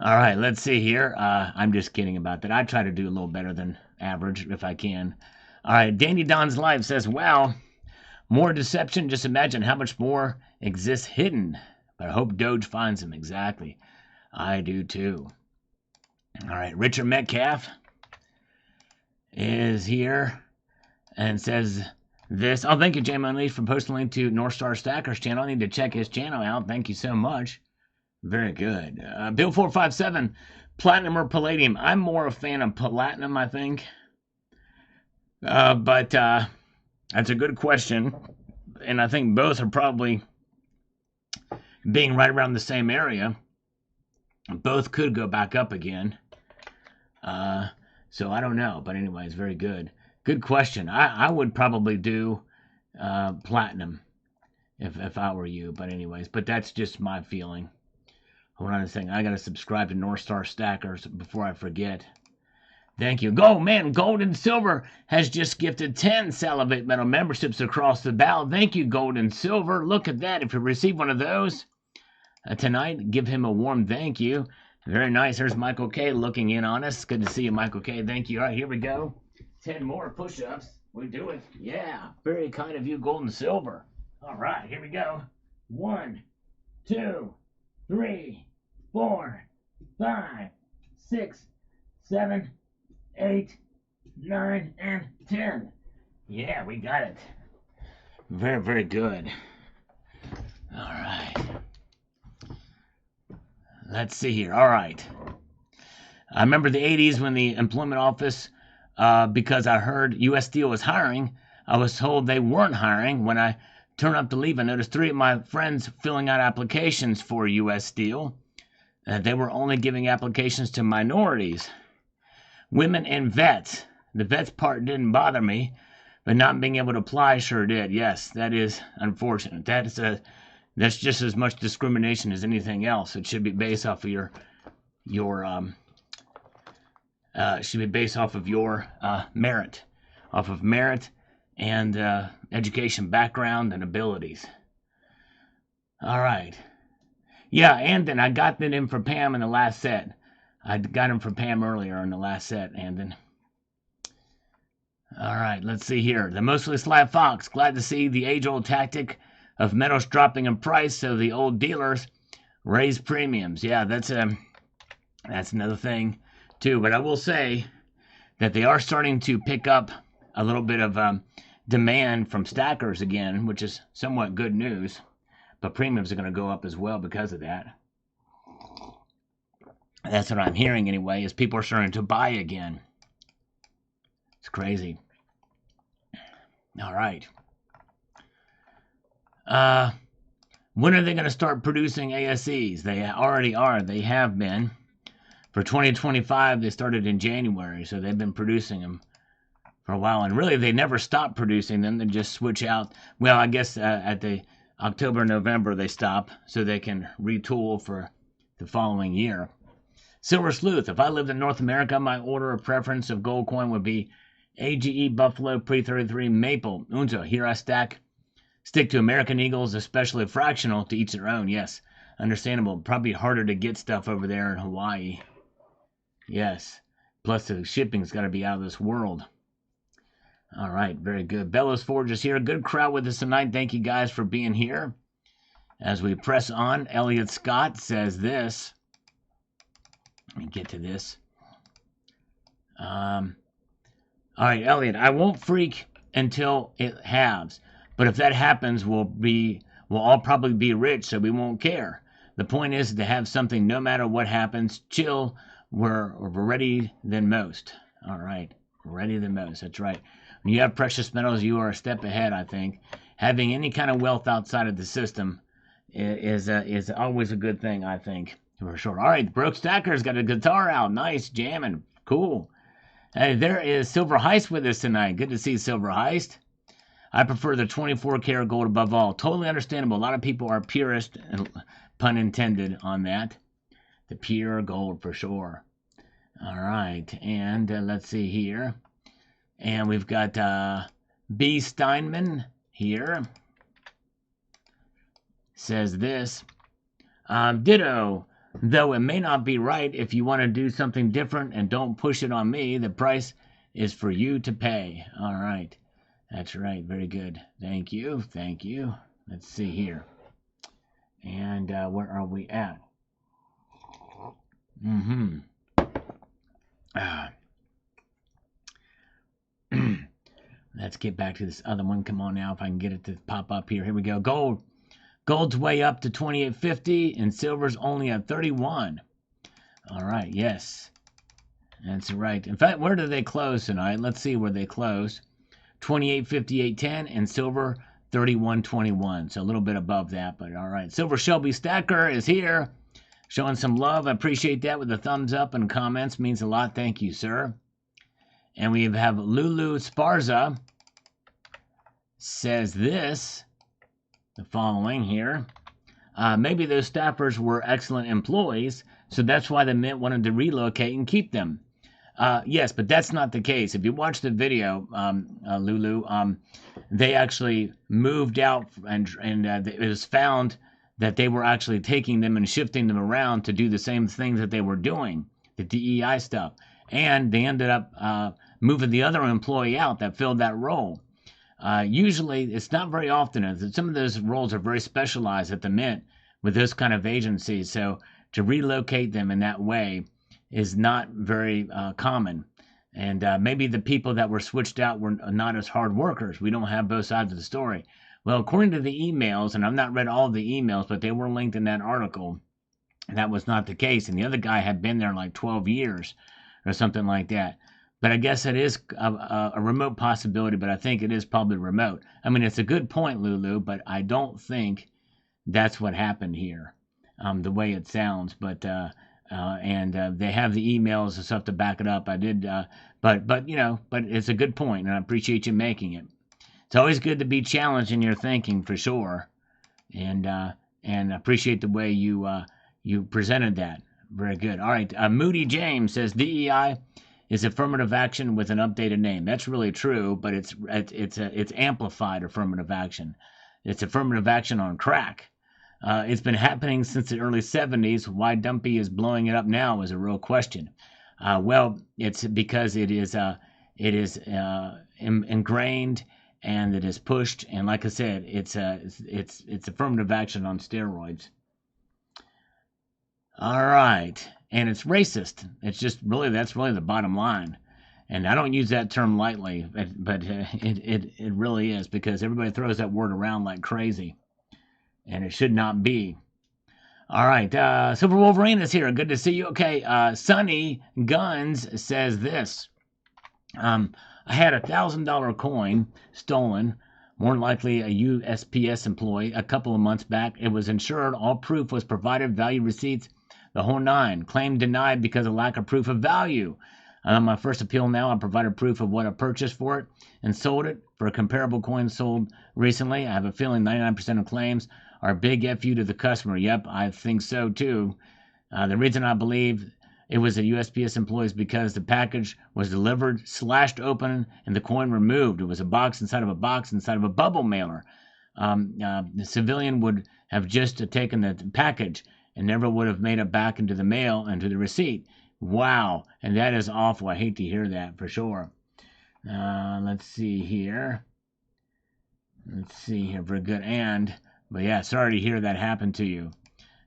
All right, let's see here. I'm just kidding about that. I try to do a little better than average if I can. All right, Danny Don's Life says, wow, more deception. Just imagine how much more exists hidden. But I hope Doge finds him. Exactly. I do too. All right, Richard Metcalf is here and says this. Oh, thank you, J. Unleashed, for posting a link to North Star Stacker's channel. I need to check his channel out. Thank you so much. Very good. Bill457, platinum or palladium? I'm more a fan of platinum, I think. But that's a good question. And I think both are probably being right around the same area. Both could go back up again. So I don't know. But anyways, very good. Good question. I would probably do platinum if I were you. But anyways, but that's just my feeling. Hold on a second. I got to subscribe to North Star Stackers before I forget. Thank you. Gold and Silver has just gifted 10 Salivate Metal memberships across the bow. Thank you, Gold and Silver. Look at that. If you receive one of those tonight, give him a warm thank you. Very nice. There's Michael K looking in on us. Good to see you, Michael K. Thank you. All right, here we go. 10 more push-ups. We do it. Yeah. Very kind of you, Gold and Silver. All right, here we go. 1, 2, 3, 4, 5, 6, 7, 8, 9, and 10. Yeah, we got it. Very, very good. All right. Let's see here. All right. I remember the 80s when the employment office, because I heard U.S. Steel was hiring, I was told they weren't hiring. When I turn up the leave. I noticed 3 of my friends filling out applications for U.S. Steel. They were only giving applications to minorities, women, and vets. The vets part didn't bother me, but not being able to apply sure did. Yes, that is unfortunate. That's just as much discrimination as anything else. It should be based off of your merit, off of merit and education background and abilities. All right. Yeah, and then I got that in for Pam in the last set. I got him for Pam earlier in the last set, and then. All right, let's see here. The mostly sly fox. Glad to see the age-old tactic of metals dropping in price, so the old dealers raise premiums. Yeah, that's another thing too. But I will say that they are starting to pick up a little bit of demand from stackers again, which is somewhat good news. But premiums are going to go up as well because of that. That's what I'm hearing anyway, is people are starting to buy again. It's crazy. All right. When are they going to start producing ASEs? They already are. They have been. For 2025, they started in January, so they've been producing them for a while. And really, they never stopped producing them. They just switch out. Well, I guess at the October, November, they stop so they can retool for the following year. Silver Sleuth. If I lived in North America, my order of preference of gold coin would be AGE Buffalo Pre-33 Maple Unza. Here I stick to American Eagles, especially fractional, to each their own. Yes, understandable. Probably harder to get stuff over there in Hawaii. Yes. Plus the shipping's got to be out of this world. All right, very good. Bellows Forge is here. Good crowd with us tonight. Thank you guys for being here. As we press on, Elliot Scott says this. Let me get to this. All right, Elliot, I won't freak until it halves. But if that happens, we'll all probably be rich, so we won't care. The point is to have something no matter what happens. Chill. We're ready than most. All right, ready than most. That's right. When you have precious metals, you are a step ahead, I think. Having any kind of wealth outside of the system is always a good thing, I think, for sure. All right, Broke Stacker's got a guitar out. Nice, jamming. Cool. Hey, there is Silver Heist with us tonight. Good to see Silver Heist. I prefer the 24 karat gold above all. Totally understandable. A lot of people are purist, pun intended, on that. The pure gold for sure. All right, and let's see here. And we've got B. Steinman here. Says this. Ditto. Though it may not be right, if you want to do something different and don't push it on me, the price is for you to pay. All right. That's right. Very good. Thank you. Thank you. Let's see here. And where are we at? Let's get back to this other one. Come on now, if I can get it to pop up here. Here we go. Gold's way up to 28.50 and silver's only at 31. All right, yes. That's right. In fact, where do they close tonight? Let's see where they close. 28.58.10 and silver 31.21. So a little bit above that, but all right. Silver Shelby Stacker is here. Showing some love. I appreciate that with a thumbs up and comments. Means a lot. Thank you, sir. And we have Lulu Sparza says this. The following here. Maybe those staffers were excellent employees, so that's why the Mint wanted to relocate and keep them. Yes, but that's not the case. If you watch the video, Lulu, they actually moved out and it was found that they were actually taking them and shifting them around to do the same things that they were doing, the DEI stuff. And they ended up moving the other employee out that filled that role. Usually, it's not very often. Some of those roles are very specialized at the Mint with those kind of agencies. So to relocate them in that way is not very common. And maybe the people that were switched out were not as hard workers. We don't have both sides of the story. Well, according to the emails, and I've not read all the emails, but they were linked in that article, that was not the case. And the other guy had been there like 12 years or something like that. But I guess it is a remote possibility, but I think it is probably remote. I mean, it's a good point, Lulu, but I don't think that's what happened here, the way it sounds. But and they have the emails and stuff to back it up. I did, but it's a good point, and I appreciate you making it. It's always good to be challenged in your thinking, for sure, and appreciate the way you presented that. Very good. All right, Moody James says DEI is affirmative action with an updated name. That's really true, but it's amplified affirmative action. It's affirmative action on crack. It's been happening since the early 70s. Why Dumpy is blowing it up now is a real question. Well, it's because it is ingrained and it is pushed. And like I said, it's affirmative action on steroids. All right, and it's racist. It's just that's really the bottom line. And I don't use that term lightly, but it really is, because everybody throws that word around like crazy, and it should not be. All right, Silver Wolverine is here. Good to see you. Okay, Sonny Guns says this. I had a $1,000 coin stolen, more than likely a USPS employee, a couple of months back. It was insured. All proof was provided, value receipts, the whole nine. Claim denied because of lack of proof of value. On my first appeal now, I provided proof of what I purchased for it and sold it for a comparable coin sold recently. I have a feeling 99% of claims are big FU to the customer. Yep, I think so too. The reason I believe it was a USPS employee is because the package was delivered, slashed open, and the coin removed. It was a box inside of a box inside of a bubble mailer. The civilian would have just taken the package and never would have made it back into the mail and to the receipt. Wow, and that is awful. I hate to hear that, for sure. Let's see here. Very good. But yeah, sorry to hear that happen to you.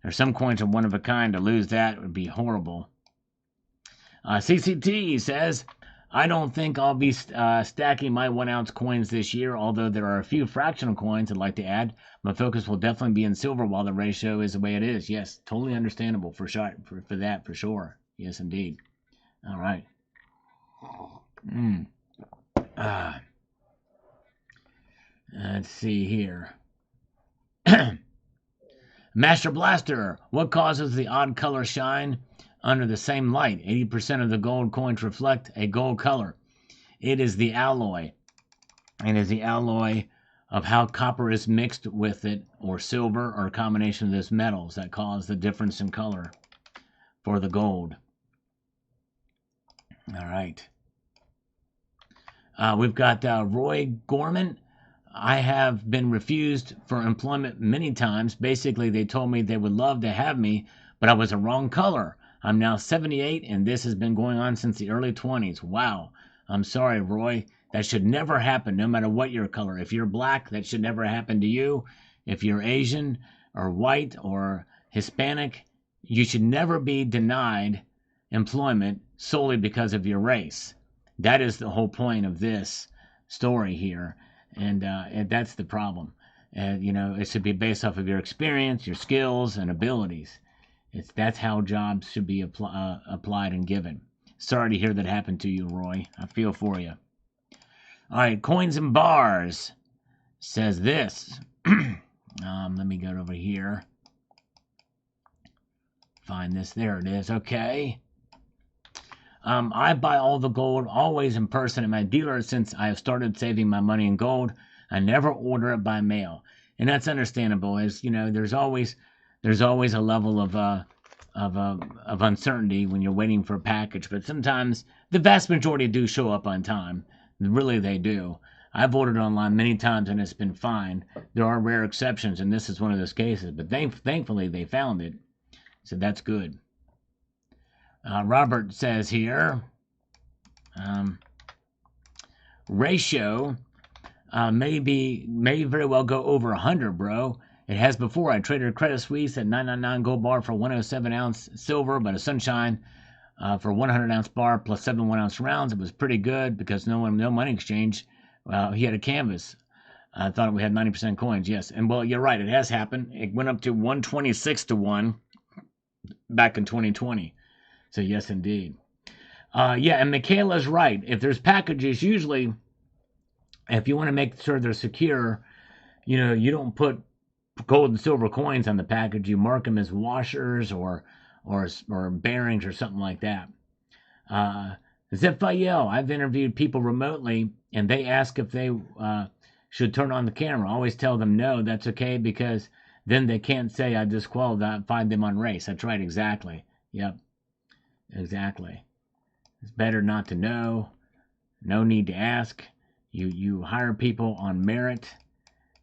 There's some coins are one of a kind. To lose that would be horrible. CCT says, I don't think I'll be stacking my 1 ounce coins this year, although there are a few fractional coins I'd like to add. My focus will definitely be in silver while the ratio is the way it is. Yes, totally understandable for sure, for that, for sure. Yes, indeed. All right. Let's see here. Master Blaster, what causes the odd color shine under the same light? 80% of the gold coins reflect a gold color. It is the alloy. It is the alloy of how copper is mixed with it, or silver, or a combination of those metals that cause the difference in color for the gold. All right. We've got Roy Gorman. I have been refused for employment many times. Basically, they told me they would love to have me, but I was a wrong color. I'm now 78, and this has been going on since the early 20s. Wow. I'm sorry, Roy. That should never happen, no matter what your color. If you're black, that should never happen to you. If you're Asian or white or Hispanic, you should never be denied employment solely because of your race. That is the whole point of this story here, and that's the problem. It should be based off of your experience, your skills, and abilities. That's how jobs should be applied and given. Sorry to hear that happened to you, Roy. I feel for you. All right, Coins and Bars says this. Let me go over here. Find this. There it is. Okay. I buy all the gold always in person at my dealer since I have started saving my money in gold. I never order it by mail, and that's understandable. As you know, there's always a level of uncertainty when you're waiting for a package. But sometimes the vast majority do show up on time. Really, they do. I've ordered online many times and it's been fine. There are rare exceptions, and this is one of those cases. But thankfully, they found it, so that's good. Robert says here, ratio may very well go over 100, bro. It has before. I traded Credit Suisse at 999 gold bar for 107 ounce silver, but a Sunshine for 100 ounce bar plus 7 1 ounce rounds. It was pretty good because no money exchange. He had a canvas. I thought we had 90% coins. Yes, and well, you're right. It has happened. It went up to 126 to 1 back in 2020. So yes, indeed. Yeah, and Michaela's right. If there's packages, usually, if you want to make sure they're secure, you don't put gold and silver coins on the package. You mark them as washers or bearings or something like that. Zipfayel, I've interviewed people remotely, and they ask if they should turn on the camera. I always tell them no, that's okay, because then they can't say I disqualified them on race. That's right, exactly. Yep, exactly. It's better not to know. No need to ask. You hire people on merit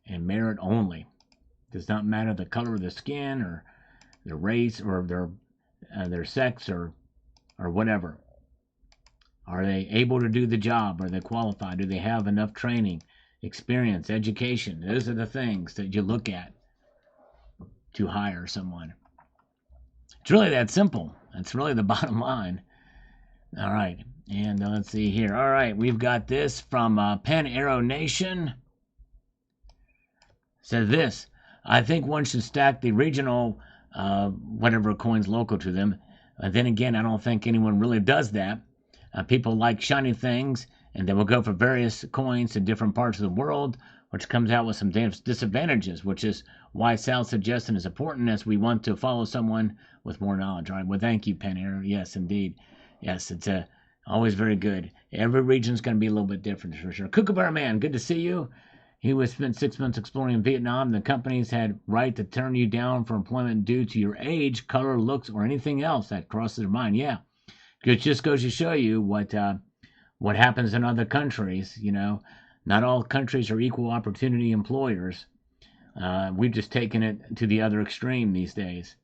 and merit only. Does not matter the color of the skin or their race or their sex or whatever. Are they able to do the job? Are they qualified? Do they have enough training, experience, education? Those are the things that you look at to hire someone. It's really that simple. That's really the bottom line. All right, and let's see here. All right, we've got this from Pen Arrow Nation. Says this: I think one should stack the regional whatever coins local to them. Then again, I don't think anyone really does that. People like shiny things, and they will go for various coins in different parts of the world, which comes out with some disadvantages, which is why Sal's suggestion is important, as we want to follow someone with more knowledge. All right, well, thank you, Pen Arrow. Yes, indeed. Yes, it's always very good. Every region's going to be a little bit different for sure. Kookaburra Man, good to see you. He was spent 6 months exploring in Vietnam. The companies had right to turn you down for employment due to your age, color, looks, or anything else that crosses their mind. Yeah, it just goes to show you what happens in other countries. Not all countries are equal opportunity employers. We've just taken it to the other extreme these days.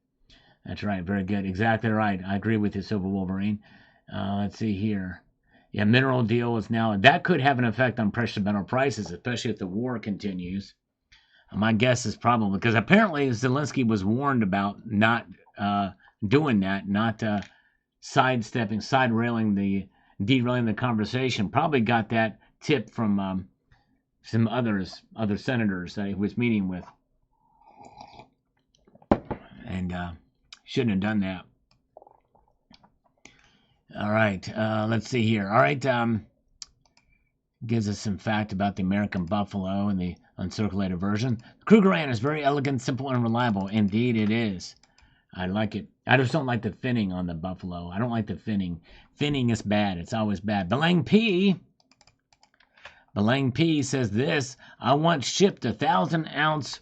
That's right. Very good. Exactly right. I agree with you, Silver Wolverine. Let's see here. Yeah, mineral deal is now, that could have an effect on precious metal prices, especially if the war continues. My guess is probably, because apparently Zelensky was warned about not doing that, not derailing the conversation. Probably got that tip from some other senators that he was meeting with. And shouldn't have done that. All right, let's see here. All right, gives us some fact about the American buffalo and the uncirculated version. Krugerrand is very elegant, simple, and reliable. Indeed, it is. I like it. I just don't like the finning on the buffalo. I don't like the finning. Finning is bad. It's always bad. Belang P says this: I once shipped 1,000-ounce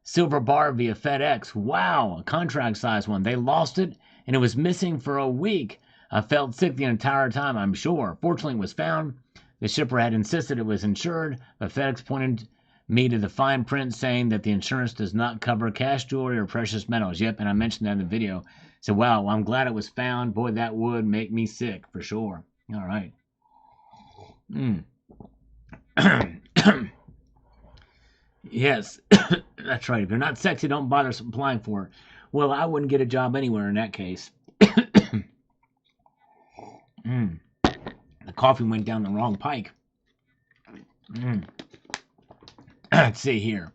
silver bar via FedEx. Wow, a contract size one. They lost it, and it was missing for a week. I felt sick the entire time, I'm sure. Fortunately, it was found. The shipper had insisted it was insured, but FedEx pointed me to the fine print saying that the insurance does not cover cash jewelry or precious metals. Yep, and I mentioned that in the video. So, wow, well, I'm glad it was found. Boy, that would make me sick, for sure. All right. Yes, that's right. If you're not sexy, don't bother applying for it. Well, I wouldn't get a job anywhere in that case. The coffee went down the wrong pike. Let's see here.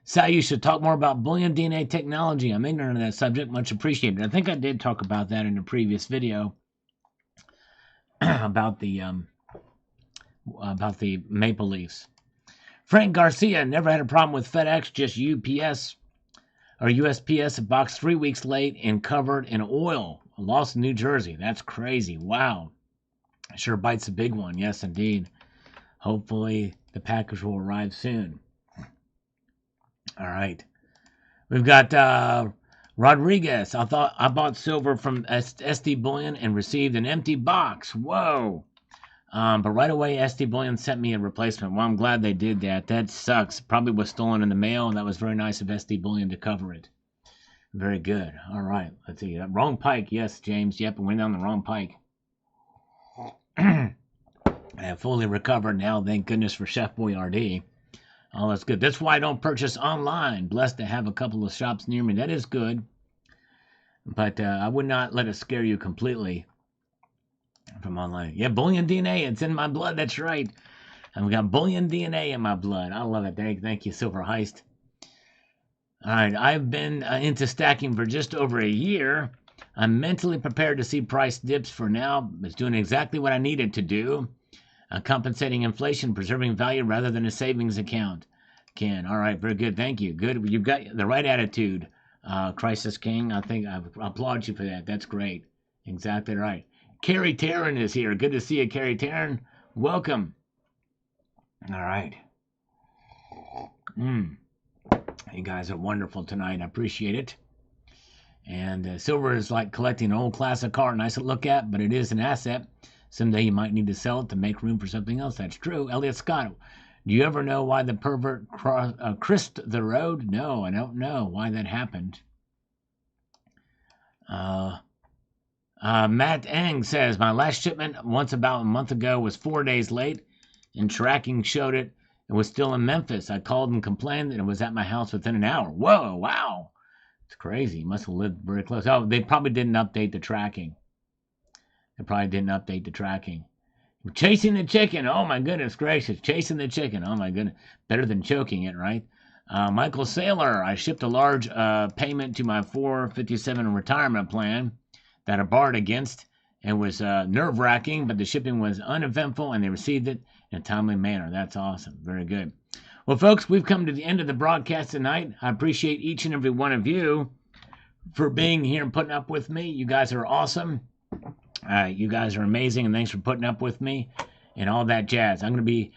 Sal, you should talk more about bullion DNA technology. I'm ignorant of that subject. Much appreciated. I think I did talk about that in a previous video about the maple leafs. Frank Garcia never had a problem with FedEx, just UPS or USPS, a box 3 weeks late and covered in oil. Lost in New Jersey. That's crazy. Wow. Sure bites a big one. Yes, indeed. Hopefully the package will arrive soon. All right. We've got Rodriguez. I bought silver from SD Bullion and received an empty box. Whoa. But right away, SD Bullion sent me a replacement. Well, I'm glad they did that. That sucks. Probably was stolen in the mail, and that was very nice of SD Bullion to cover it. Very good. All right. Let's see. Wrong pike. Yes, James. Yep, I went down the wrong pike. I have fully recovered now. Thank goodness for Chef Boyardee. Oh, that's good. That's why I don't purchase online. Blessed to have a couple of shops near me. That is good. But I would not let it scare you completely from online. Yeah, bullion DNA. It's in my blood. That's right. I've got bullion DNA in my blood. I love it. Thank you, Silver Heist. All right, I've been into stacking for just over a year. I'm mentally prepared to see price dips for now. It's doing exactly what I needed to do. Compensating inflation, preserving value rather than a savings account. Ken, all right, very good. Thank you. Good. You've got the right attitude, Crisis King. I think I applaud you for that. That's great. Exactly right. Carrie Taryn is here. Good to see you, Carrie Taryn. Welcome. All right. You guys are wonderful tonight. I appreciate it. And silver is like collecting an old classic car, nice to look at, but it is an asset. Someday you might need to sell it to make room for something else. That's true. Elliot Scott, do you ever know why the pervert crisped the road? No, I don't know why that happened. Matt Eng says, my last shipment once about a month ago was 4 days late, and tracking showed it was still in Memphis. I called and complained that it was at my house within an hour. Whoa, wow. It's crazy. Must have lived very close. Oh, they probably didn't update the tracking. Chasing the chicken. Oh, my goodness gracious. Chasing the chicken. Oh, my goodness. Better than choking it, right? Michael Saylor, I shipped a large payment to my 457 retirement plan that I borrowed against. It was nerve-wracking, but the shipping was uneventful, and they received it in a timely manner. That's awesome. Very good. Well, folks, we've come to the end of the broadcast tonight. I appreciate each and every one of you for being here and putting up with me. You guys are awesome. You guys are amazing, and thanks for putting up with me and all that jazz. I'm going to be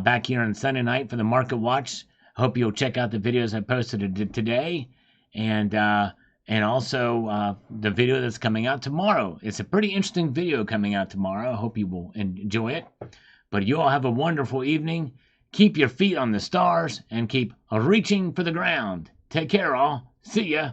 back here on Sunday night for the Market Watch. I hope you'll check out the videos I posted today, and also the video that's coming out tomorrow. It's a pretty interesting video coming out tomorrow. I hope you will enjoy it. But you all have a wonderful evening. Keep your feet on the stars and keep reaching for the ground. Take care, all. See ya.